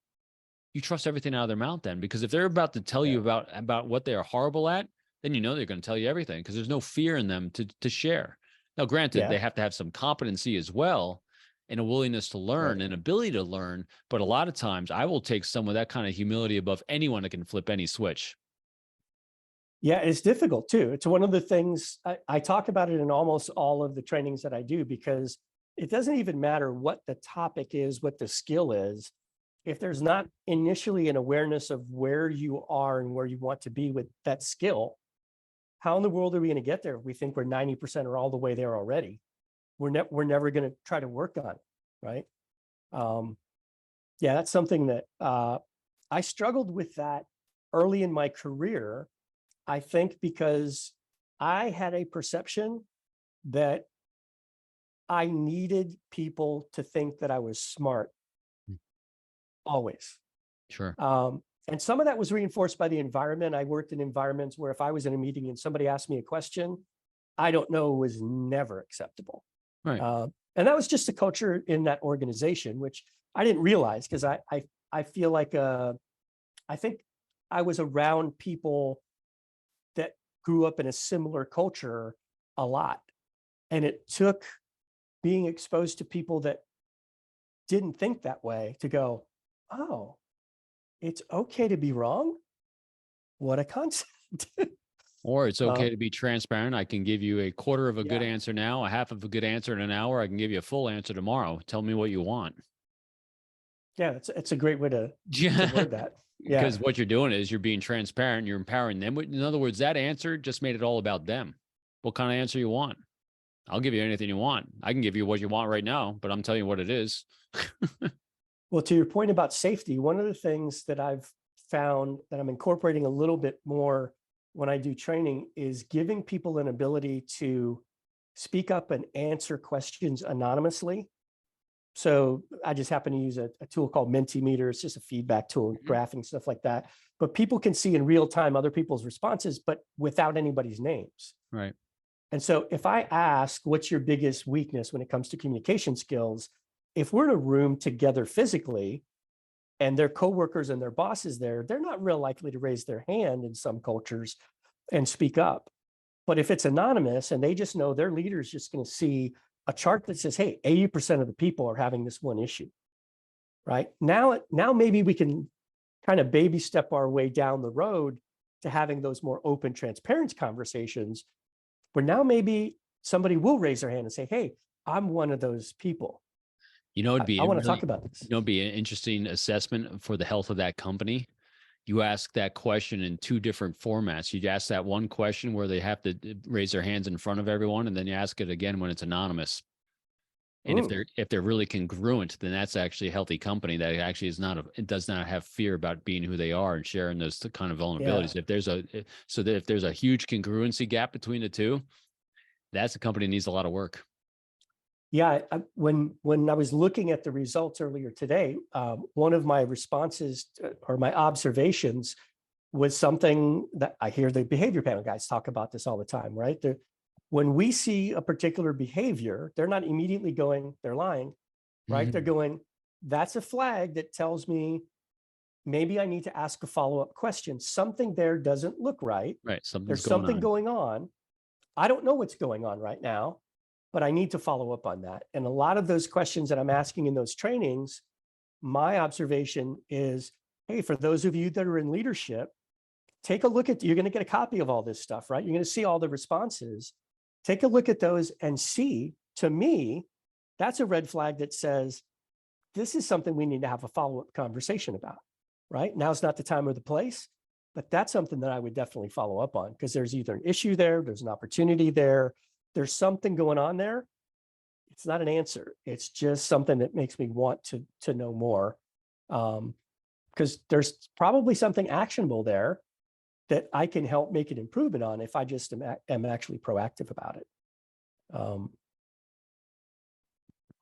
you trust everything out of their mouth then, because if they're about to tell you about what they are horrible at, then you know they're going to tell you everything because there's no fear in them to share. Now, granted, they have to have some competency as well and a willingness to learn and ability to learn. But a lot of times I will take someone with that kind of humility above anyone that can flip any switch. Yeah, it's difficult too. It's one of the things I talk about it in almost all of the trainings that I do, because it doesn't even matter what the topic is, what the skill is. If there's not initially an awareness of where you are and where you want to be with that skill, how in the world are we going to get there if we think we're 90% or all the way there already? We're never going to try to work on it, right? That's something that I struggled with that early in my career. I think because I had a perception that I needed people to think that I was smart always. Sure. And some of that was reinforced by the environment. I worked in environments where if I was in a meeting and somebody asked me a question, I don't know, was never acceptable. Right. And that was just the culture in that organization, which I didn't realize because I feel like I think I was around people that grew up in a similar culture a lot. And it took being exposed to people that didn't think that way to go, oh, it's okay to be wrong? What a concept. Or it's okay to be transparent. I can give you a quarter of a good answer now, a half of a good answer in an hour. I can give you a full answer tomorrow. Tell me what you want. Yeah, it's a great way to word that. Because what you're doing is you're being transparent, you're empowering them. In other words, that answer just made it all about them. What kind of answer you want? I'll give you anything you want. I can give you what you want right now, but I'm telling you what it is. Well, to your point about safety, one of the things that I've found that I'm incorporating a little bit more when I do training is giving people an ability to speak up and answer questions anonymously. So I just happen to use a tool called Mentimeter. It's just a feedback tool, graphing, stuff like that. But people can see in real time other people's responses, but without anybody's names. Right. And so if I ask, what's your biggest weakness when it comes to communication skills? If we're in a room together physically and their coworkers and their bosses there, they're not real likely to raise their hand in some cultures and speak up. But if it's anonymous and they just know their leader is just going to see a chart that says, hey, 80% of the people are having this one issue, right? Now maybe we can kind of baby step our way down the road to having those more open, transparent conversations where now maybe somebody will raise their hand and say, hey, I'm one of those people. You know, I want to talk about this. You know, it'd be an interesting assessment for the health of that company. You ask that question in two different formats. You ask that one question where they have to raise their hands in front of everyone, and then you ask it again when it's anonymous. And if they're really congruent, then that's actually a healthy company that actually it does not have fear about being who they are and sharing those kind of vulnerabilities. Yeah. If there's a huge congruency gap between the two, that's a company that needs a lot of work. Yeah, when I was looking at the results earlier today, one of my responses or my observations was something that I hear the behavior panel guys talk about this all the time, right? When we see a particular behavior, they're not immediately going, they're lying, right? Mm-hmm. They're going, that's a flag that tells me maybe I need to ask a follow-up question. Something there doesn't look right. Right. There's something going on. I don't know what's going on right now, but I need to follow up on that. And a lot of those questions that I'm asking in those trainings, my observation is, hey, for those of you that are in leadership, take a look at, you're going to get a copy of all this stuff, right? You're going to see all the responses. Take a look at those and see, to me, that's a red flag that says, this is something we need to have a follow-up conversation about, right? Now's not the time or the place, but that's something that I would definitely follow up on, because there's either an issue there, there's an opportunity there, there's something going on there. It's not an answer. It's just something that makes me want to know more, because there's probably something actionable there that I can help make an improvement on if I just am actually proactive about it.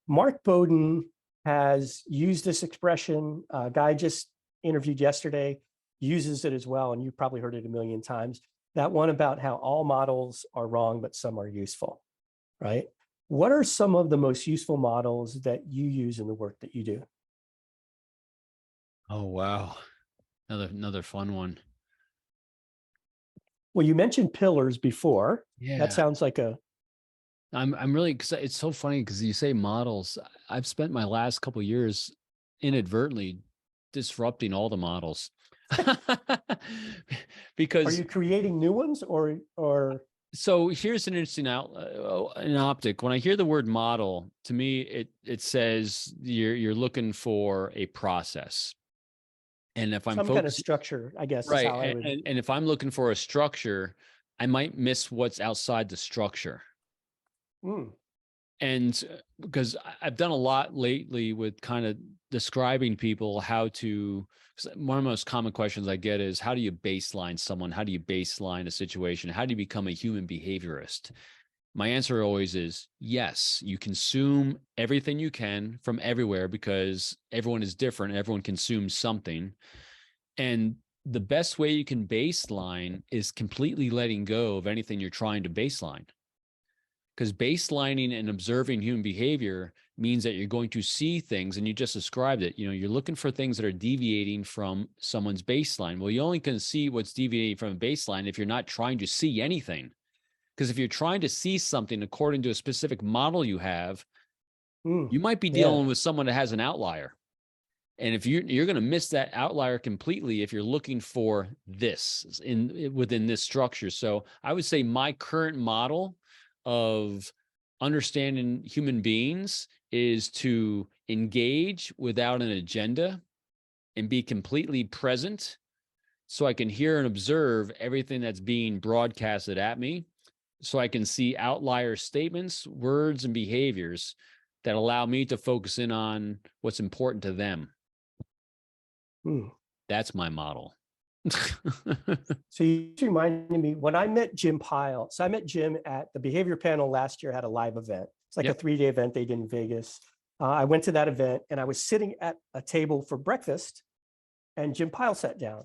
Mark Bowden has used this expression. A guy just interviewed yesterday uses it as well, and you've probably heard it a million times. That one about how all models are wrong, but some are useful, right? What are some of the most useful models that you use in the work that you do? Oh, wow. Another fun one. Well, you mentioned pillars before. Yeah. That sounds like I'm really excited. It's so funny because you say models. I've spent my last couple of years inadvertently disrupting all the models. Because are you creating new ones or so here's an interesting an optic. When I hear the word model, to me it says you're looking for a process. And if I'm some kind of structure, I guess, is right, how I would. and if I'm looking for a structure, I might miss what's outside the structure. And because I've done a lot lately with kind of describing people how to, one of the most common questions I get is, how do you baseline someone? How do you baseline a situation? How do you become a human behaviorist? My answer always is yes. You consume everything you can from everywhere because everyone is different. Everyone consumes something. And the best way you can baseline is completely letting go of anything you're trying to baseline. Because baselining and observing human behavior means that you're going to see things, and you just described it. You're looking for things that are deviating from someone's baseline. Well, you only can see what's deviating from a baseline if you're not trying to see anything. Because if you're trying to see something according to a specific model you have, you might be dealing with someone that has an outlier. And if you're going to miss that outlier completely if you're looking for this within this structure. So I would say my current model of understanding human beings is to engage without an agenda and be completely present so I can hear and observe everything that's being broadcasted at me, so I can see outlier statements, words, and behaviors that allow me to focus in on what's important to them. That's my model. So you reminded me when I met Jim Pyle. So I met Jim at the behavior panel last year, had a live event. It's like a 3-day event they did in Vegas. I went to that event and I was sitting at a table for breakfast and Jim Pyle sat down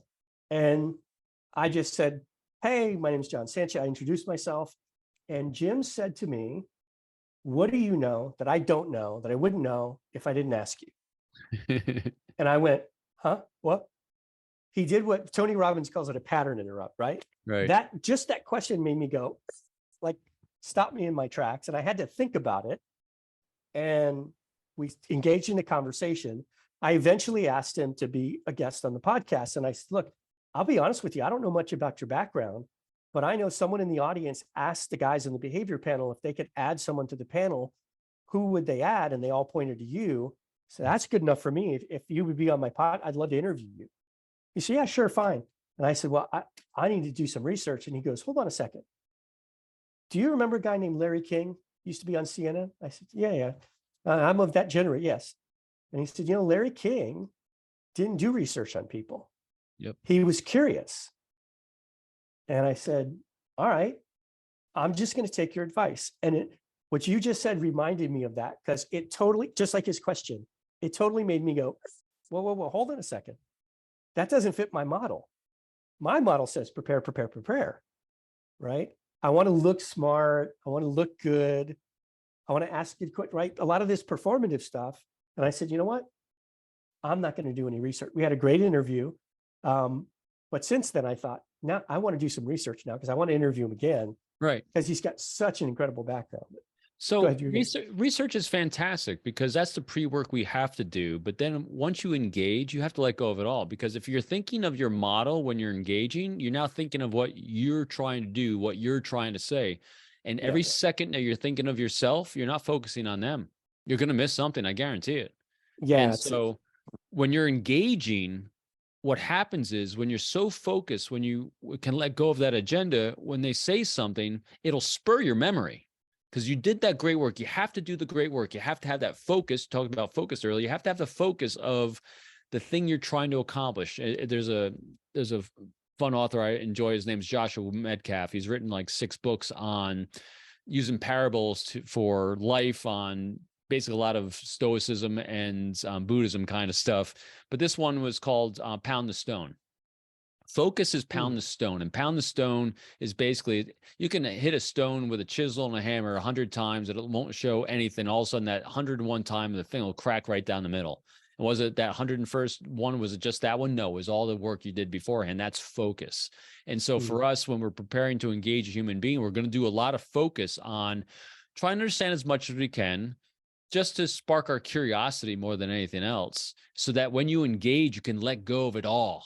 and I just said, hey, my name is John Sanchez. I introduced myself and Jim said to me, what do you know that I don't know, that I wouldn't know if I didn't ask you? And I went, huh, what? He did what Tony Robbins calls it a pattern interrupt, right? Right. That question made me go, like, stop me in my tracks. And I had to think about it. And we engaged in a conversation. I eventually asked him to be a guest on the podcast. And I said, look, I'll be honest with you. I don't know much about your background, but I know someone in the audience asked the guys in the behavior panel if they could add someone to the panel, who would they add? And they all pointed to you. So that's good enough for me. If you would be on my pod, I'd love to interview you. He said, yeah, sure, fine. And I said, well, I need to do some research. And he goes, hold on a second. Do you remember a guy named Larry King? Used to be on CNN? I said, yeah. I'm of that generation, yes. And he said, Larry King didn't do research on people. Yep. He was curious. And I said, all right, I'm just going to take your advice. And what you just said reminded me of that, because it totally, just like his question, it totally made me go, whoa, hold on a second. That doesn't fit my model. My model says prepare, right? I want to look smart. I want to look good. I want to ask you, right? A lot of this performative stuff. And I said, you know what? I'm not going to do any research. We had a great interview. But since then I thought, now I want to do some research now, because I want to interview him again. Right. Because he's got such an incredible background. So Go ahead, research is fantastic, because that's the pre-work we have to do. But then once you engage, you have to let go of it all. Because if you're thinking of your model when you're engaging, you're now thinking of what you're trying to do, what you're trying to say. And every second that you're thinking of yourself, you're not focusing on them. You're going to miss something. I guarantee it. Yeah. And so when you're engaging, what happens is when you're so focused, when you can let go of that agenda, when they say something, it'll spur your memory, because you did that great work. You have to do the great work. You have to have that focus. Talking about focus earlier, you have to have the focus of the thing you're trying to accomplish. There's a fun author I enjoy. His name's Joshua Metcalf. He's written like 6 books on using parables for life, on basically a lot of Stoicism and Buddhism kind of stuff. But this one was called Pound the Stone. Focus is pound the stone, and pound the stone is basically, you can hit a stone with a chisel and a hammer 100 times. It won't show anything. All of a sudden, that 101 time, the thing will crack right down the middle. And was it that 101st one? Was it just that one? No, it was all the work you did beforehand. That's focus. And so for us, when we're preparing to engage a human being, we're going to do a lot of focus on trying to understand as much as we can, just to spark our curiosity more than anything else, so that when you engage, you can let go of it all.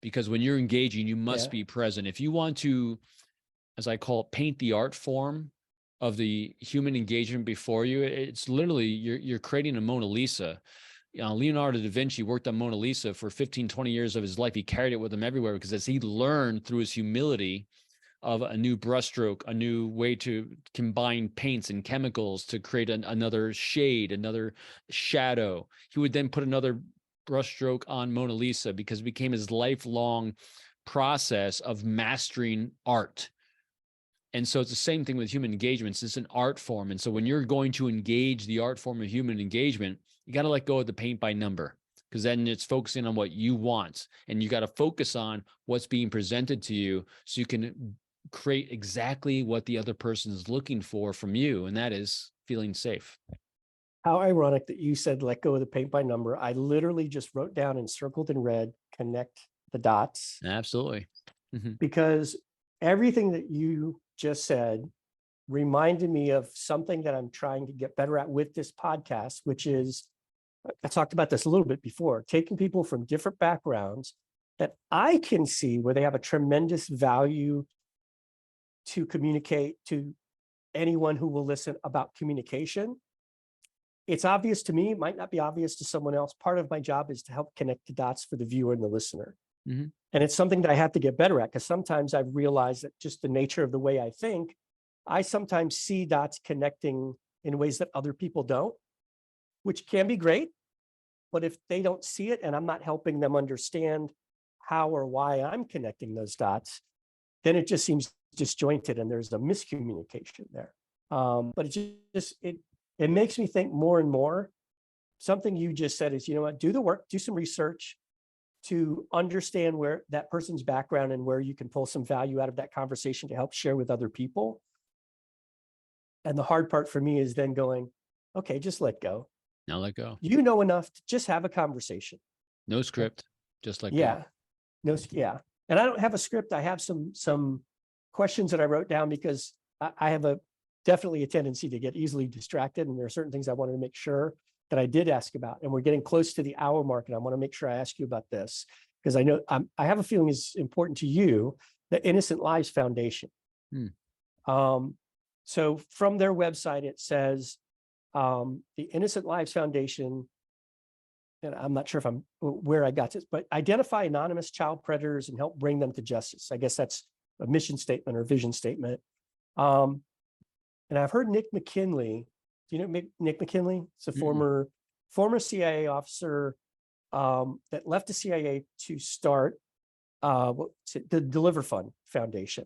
Because when you're engaging, you must be present. If you want to, as I call it, paint the art form of the human engagement before you, it's literally, you're creating a Mona Lisa. Leonardo da Vinci worked on Mona Lisa for 15, 20 years of his life. He carried it with him everywhere, because as he learned through his humility of a new brushstroke, a new way to combine paints and chemicals to create another shade, another shadow, he would then put another brushstroke on Mona Lisa, because it became his lifelong process of mastering art. And so it's the same thing with human engagements. It's an art form. And so when you're going to engage the art form of human engagement, you got to let go of the paint by number, because then it's focusing on what you want. And you got to focus on what's being presented to you, so you can create exactly what the other person is looking for from you. And that is feeling safe. How ironic that you said, let go of the paint by number. I literally just wrote down and circled in red, connect the dots. Absolutely. Because everything that you just said reminded me of something that I'm trying to get better at with this podcast, which is, I talked about this a little bit before, taking people from different backgrounds that I can see where they have a tremendous value to communicate to anyone who will listen about communication. It's obvious to me, it might not be obvious to someone else. Part of my job is to help connect the dots for the viewer and the listener. And it's something that I have to get better at, because sometimes I've realized that just the nature of the way I think, I sometimes see dots connecting in ways that other people don't, which can be great. But if they don't see it and I'm not helping them understand how or why I'm connecting those dots, then it just seems disjointed and there's a miscommunication there. But it makes me think more and more. Something you just said is, you know what, do the work, do some research to understand where that person's background and where you can pull some value out of that conversation to help share with other people. And the hard part for me is then going, okay, just let go. Now let go. You know enough to just have a conversation. No script, just let go. And I don't have a script. I have some questions that I wrote down, because I have definitely a tendency to get easily distracted. And there are certain things I wanted to make sure that I did ask about. And we're getting close to the hour mark, and I want to make sure I ask you about this, because I know I have a feeling it's important to you, the Innocent Lives Foundation. So from their website, it says the Innocent Lives Foundation, and I'm not sure where I got this, but identify anonymous child predators and help bring them to justice. I guess that's a mission statement or vision statement. And I've heard Nick McKinley Do you know Nick McKinley? It's a Mm-mm. former CIA officer that left the CIA to start the Deliver Fund Foundation.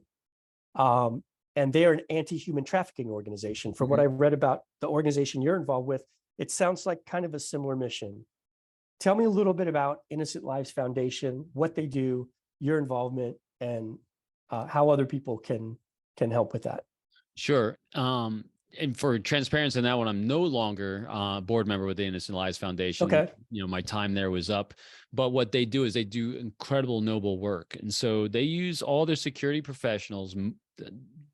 And they are an anti-human trafficking organization. From what Mhm. I read about the organization you're involved with, it sounds like kind of a similar mission. Tell me a little bit about Innocent Lives Foundation, what they do, your involvement, and how other people can help with that. Sure. And for transparency on that one, I'm no longer board member with the Innocent Lives Foundation. Okay. My time there was up. But what they do is they do incredible, noble work. And so they use all their security professionals.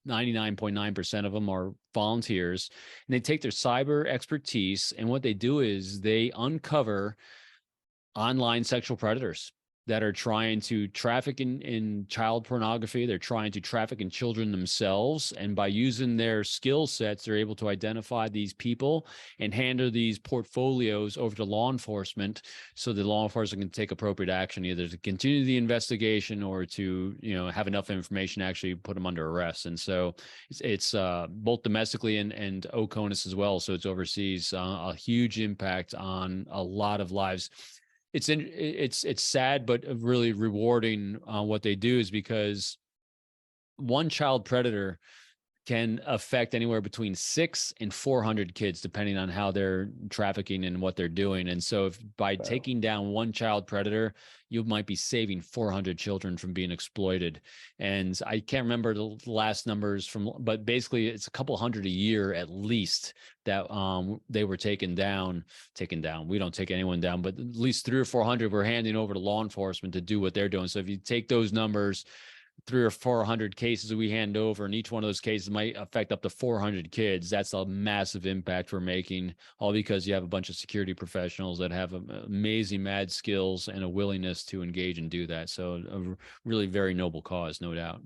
99.9% of them are volunteers, and they take their cyber expertise. And what they do is they uncover online sexual predators that are trying to traffic in child pornography. They're trying to traffic in children themselves. And by using their skill sets, they're able to identify these people and hand these portfolios over to law enforcement so the law enforcement can take appropriate action, either to continue the investigation or to, have enough information to actually put them under arrest. And so it's both domestically and OCONUS as well. So it's overseas, a huge impact on a lot of lives. It's sad, but really rewarding. What they do is because one child predator can affect anywhere between 6 and 400 kids, depending on how they're trafficking and what they're doing. And so if by Wow. taking down one child predator, you might be saving 400 children from being exploited. And I can't remember the last numbers but basically it's a couple hundred a year at least that they were taken down. We don't take anyone down, but at least 300 or 400 we're handing over to law enforcement to do what they're doing. So if you take those numbers, 300 or 400 cases that we hand over, and each one of those cases might affect up to 400 kids. That's a massive impact we're making, all because you have a bunch of security professionals that have amazing mad skills and a willingness to engage and do that. So a really very noble cause, no doubt.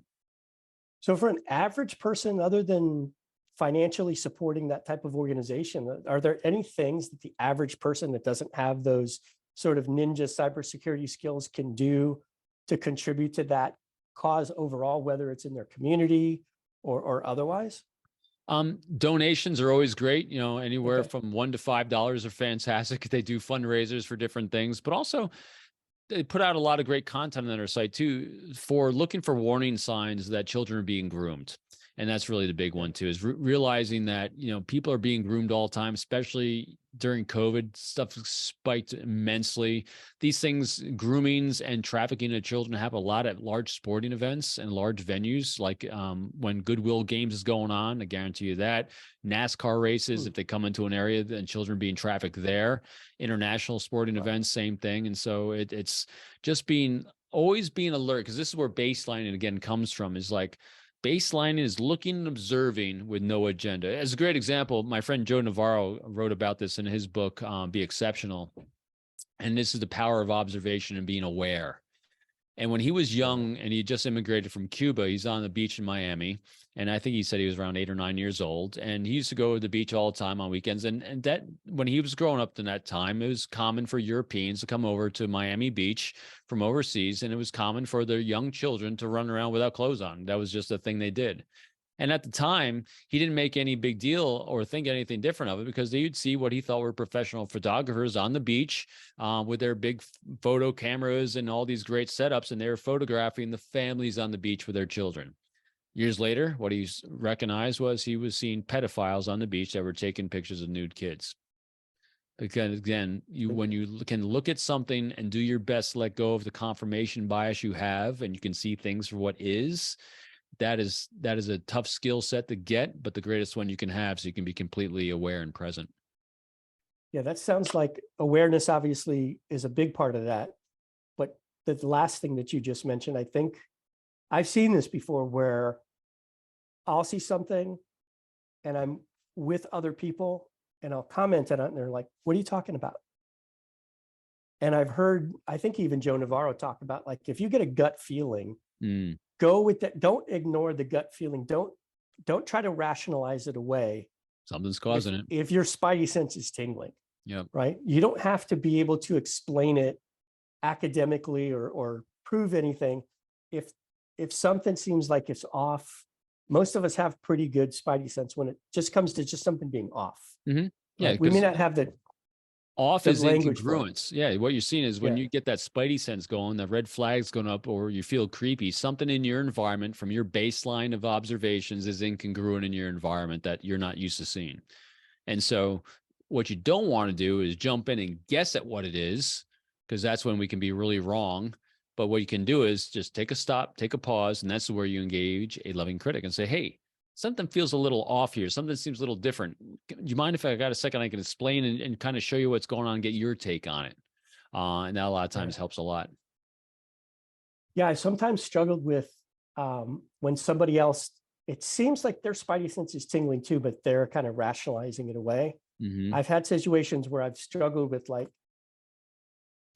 So for an average person, other than financially supporting that type of organization, are there any things that the average person that doesn't have those sort of ninja cybersecurity skills can do to contribute to that cause overall, whether it's in their community or otherwise? Donations are always great. Anywhere Okay. from $1 to $5 are fantastic. They do fundraisers for different things, but also they put out a lot of great content on their site too, for looking for warning signs that children are being groomed. And that's really the big Yeah. one too, is realizing that, people are being groomed all the time, especially during COVID. Stuff spiked immensely. These things, groomings and trafficking of children, happen a lot at large sporting events and large venues, like when Goodwill Games is going on. I guarantee you that. NASCAR races, Hmm. if they come into an area and children being trafficked there. International sporting Wow. events, same thing. And so it's just always being alert, because this is where baselining again comes from, is like baselining is looking and observing with no agenda. As a great example, my friend Joe Navarro wrote about this in his book, Be Exceptional. And this is the power of observation and being aware. And when he was Wow. young and he just immigrated from Cuba, he's on the beach in Miami. And I think he said he was around 8 or 9 years old. And he used to go to the beach all the time on weekends. And that, when he was growing up in that time, it was common for Europeans to come over to Miami Beach from overseas. And it was common for their young children to run around without clothes on. That was just a thing they did. And at the time, he didn't make any big deal or think anything different of it, because you'd see what he thought were professional photographers on the beach with their big photo cameras and all these great setups, and they were photographing the families on the beach with their children. Years later, what he recognized was he was seeing pedophiles on the beach that were taking pictures of nude kids. Because again, when you can look at something and do your best to let go of the confirmation bias you have, and you can see things for what is, that is a tough skill set to get, but the greatest one you can have, so you can be completely aware and present. Yeah, that sounds like awareness obviously is a big part of that. But the last thing that you just mentioned, I think I've seen this before, where I'll see something and I'm with other people and I'll comment on it and they're like, what are you talking about? And I've heard, I think even Joe Navarro talked about, like, if you get a gut feeling, Mm, go with that. Don't ignore the gut feeling. Don't try to rationalize it away. something's If causing it. if your spidey sense is tingling, Yep. right? You don't have to be able to explain it academically or prove anything. If something seems like it's off, most of us have pretty good spidey sense when it just comes to just something being off. Yeah, Like we may because not have off the is language for it. incongruence. Yeah, what you're seeing is when Yeah. you get that spidey sense going, the red flags going up, or you feel creepy, something in your environment from your baseline of observations is incongruent in your environment that you're not used to seeing. And so what you don't want to do is jump in and guess at what it is, because that's when we can be really wrong. But what you can do is just take a stop, take a pause, and that's where you engage a loving critic and say, hey, something feels a little off here. Something seems a little different. Do you mind if I got a second? I can explain and kind of show you what's going on, get your take on it. And that a lot of times helps a lot. Yeah, I sometimes struggled with when somebody else, it seems like their spidey sense is tingling too, but they're kind of rationalizing it away. I've had situations where I've struggled with like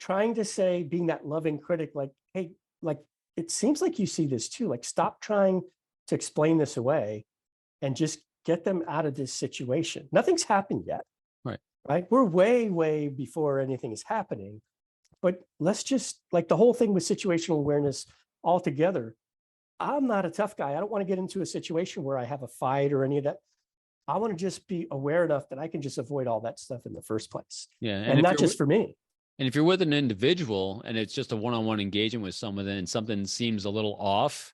trying to say, being that loving critic, like, hey, like, it seems like you see this too. Like, stop trying to explain this away and just get them out of this situation. Nothing's happened yet. Right. We're way, way before anything is happening. But let's just, like, the whole thing with situational awareness altogether. I'm not a tough guy. I don't want to get into a situation where I have a fight or any of that. I want to just be aware enough that I can just avoid all that stuff in the first place. Yeah. And not just for me. And if you're with an individual and it's just a one-on-one engagement with someone and something seems a little off,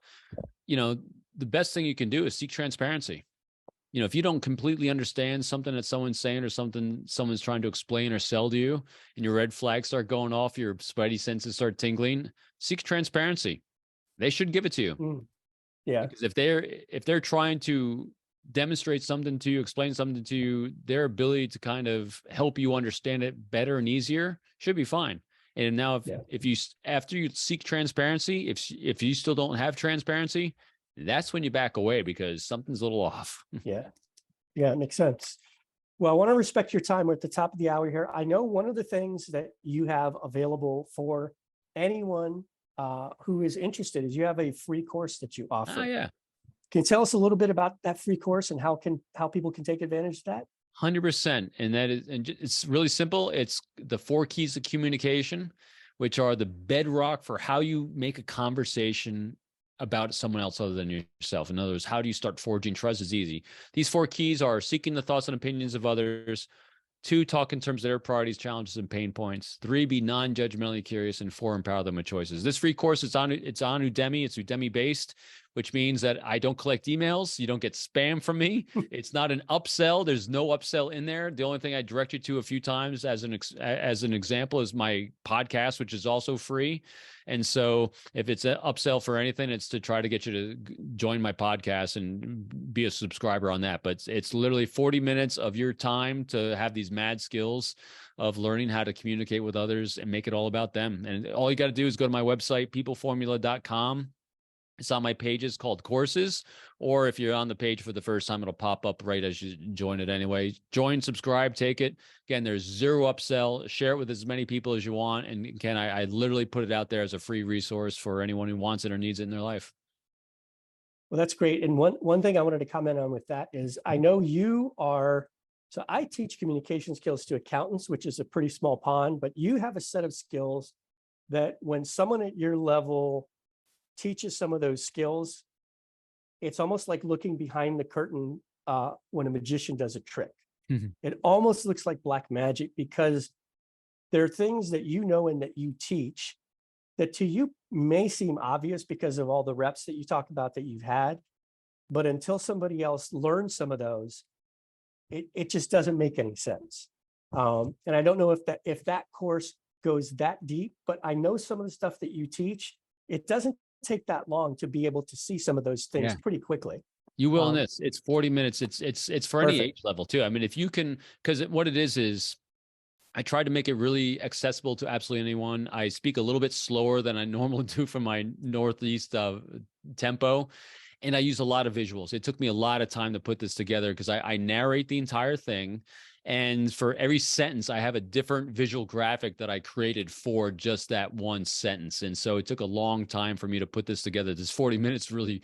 the best thing you can do is seek transparency. If you don't completely understand something that someone's saying or something someone's trying to explain or sell to you, and your red flags start going off, your spidey senses start tingling, seek transparency. They should give it to you. Yeah. Because if they're trying to demonstrate something to you, explain something to you, their ability to kind of help you understand it better and easier should be fine. And now if you, after you seek transparency, if you still don't have transparency, that's when you back away because something's a little off. Yeah, it makes sense. Well, I want to respect your time. We're at the top of the hour here. I know one of the things that you have available for anyone who is interested is you have a free course that you offer. Oh, yeah. Can you tell us a little bit about that free course and how people can take advantage of that? 100%. And it's really simple. It's the 4 keys of communication, which are the bedrock for how you make a conversation about someone else other than yourself. In other words, how do you start forging trust? Is easy. These 4 keys are seeking the thoughts and opinions of others. 2, talk in terms of their priorities, challenges, and pain points. 3, be non-judgmentally curious. And 4, empower them with choices. This free course is on Udemy. It's Udemy based, which means that I don't collect emails. You don't get spam from me. It's not an upsell. There's no upsell in there. The only thing I direct you to a few times as an example is my podcast, which is also free. And so if it's an upsell for anything, it's to try to get you to join my podcast and be a subscriber on that. But it's literally 40 minutes of your time to have these mad skills of learning how to communicate with others and make it all about them. And all you got to do is go to my website, peopleformula.com. It's on my pages called courses, or if you're on the page for the first time, it'll pop up right as you join it anyway. Join, subscribe, take it. Again, there's 0 upsell. Share it with as many people as you want. And again, I literally put it out there as a free resource for anyone who wants it or needs it in their life. Well, that's great. And one thing I wanted to comment on with that is I know so I teach communication skills to accountants, which is a pretty small pond, but you have a set of skills that when someone at your level teaches some of those skills, it's almost like looking behind the curtain when a magician does a trick. It almost looks like black magic because there are things that you know and that you teach that to you may seem obvious because of all the reps that you talk about that you've had, but until somebody else learns some of those, it just doesn't make any sense. And I don't know if that course goes that deep, but I know some of the stuff that you teach, it doesn't take that long to be able to see some of those things pretty quickly. You will in this. It's 40 minutes. It's for any age level too. I mean, if you can, because what it is I try to make it really accessible to absolutely anyone. I speak a little bit slower than I normally do for my Northeast tempo. And I use a lot of visuals. It took me a lot of time to put this together because I narrate the entire thing. And for every sentence, I have a different visual graphic that I created for just that one sentence. And so it took a long time for me to put this together. This 40 minutes really,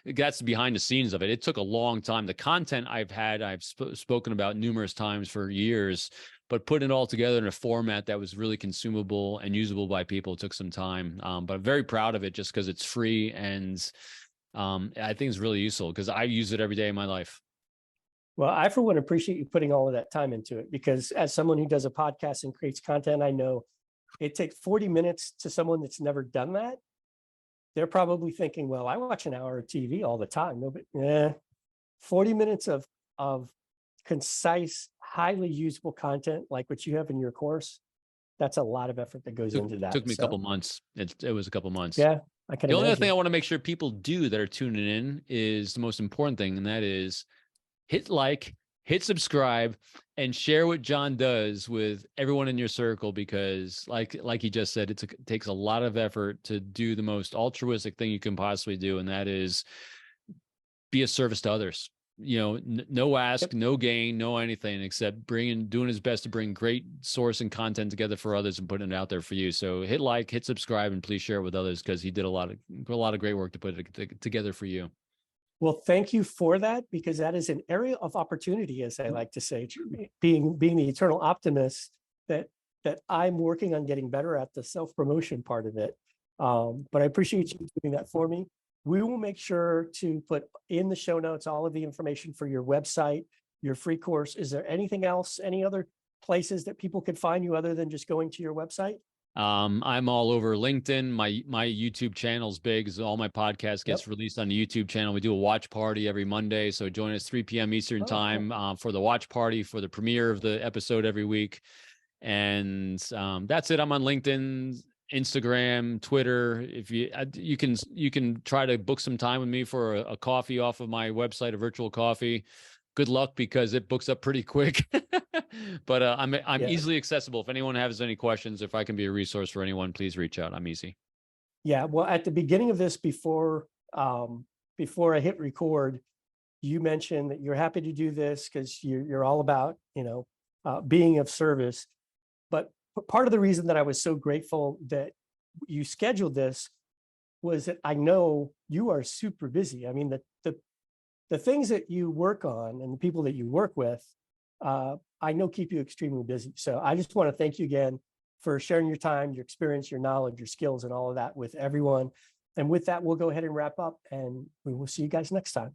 that's behind the scenes of it. It took a long time. The content I've spoken about numerous times for years, but putting it all together in a format that was really consumable and usable by people took some time. But I'm very proud of it just because it's free and I think it's really useful because I use it every day in my life. Well, I, for one, appreciate you putting all of that time into it, because as someone who does a podcast and creates content, I know it takes 40 minutes to someone that's never done that. They're probably thinking, well, I watch an hour of TV all the time. No, but 40 minutes of concise, highly usable content like what you have in your course, that's a lot of effort that goes into that. Took me a So, couple months. It was a couple months. yeah, I can The only other thing I imagine. want to make sure people do that are tuning in is the most important thing, and that is hit like, hit subscribe, and share what John does with everyone in your circle, because like he just said, it takes a lot of effort to do the most altruistic thing you can possibly do, and that is be a service to others. You know, no ask, Yep. no gain, no anything except doing his best to bring great source and content together for others and putting it out there for you. So hit like, hit subscribe, and please share it with others, because he did a lot of great work to put it together for you. Well, thank you for that, because that is an area of opportunity, as I like to say, being the eternal optimist that I'm working on getting better at the self-promotion part of it. But I appreciate you doing that for me. We will make sure to put in the show notes all of the information for your website, your free course. Is there anything else, any other places that people could find you other than just going to your website? I'm all over LinkedIn. My YouTube channel's big, so all my podcast gets released on the YouTube channel. We do a watch party every Monday, so join us 3 p.m. Eastern time for the watch party, for the premiere of the episode every week. And that's it. I'm on LinkedIn, Instagram, Twitter. If you can try to book some time with me for a coffee off of my website, a virtual coffee. Good luck, because it books up pretty quick. But I'm easily accessible. If anyone has any questions, if I can be a resource for anyone, please reach out. I'm easy. Yeah, well, at the beginning of this, before I hit record, you mentioned that you're happy to do this because you're all about, being of service. But part of the reason that I was so grateful that you scheduled this was that I know you are super busy. I mean, the things that you work on and the people that you work with, I know keep you extremely busy. So I just want to thank you again for sharing your time, your experience, your knowledge, your skills, and all of that with everyone. And with that, we'll go ahead and wrap up, and we will see you guys next time.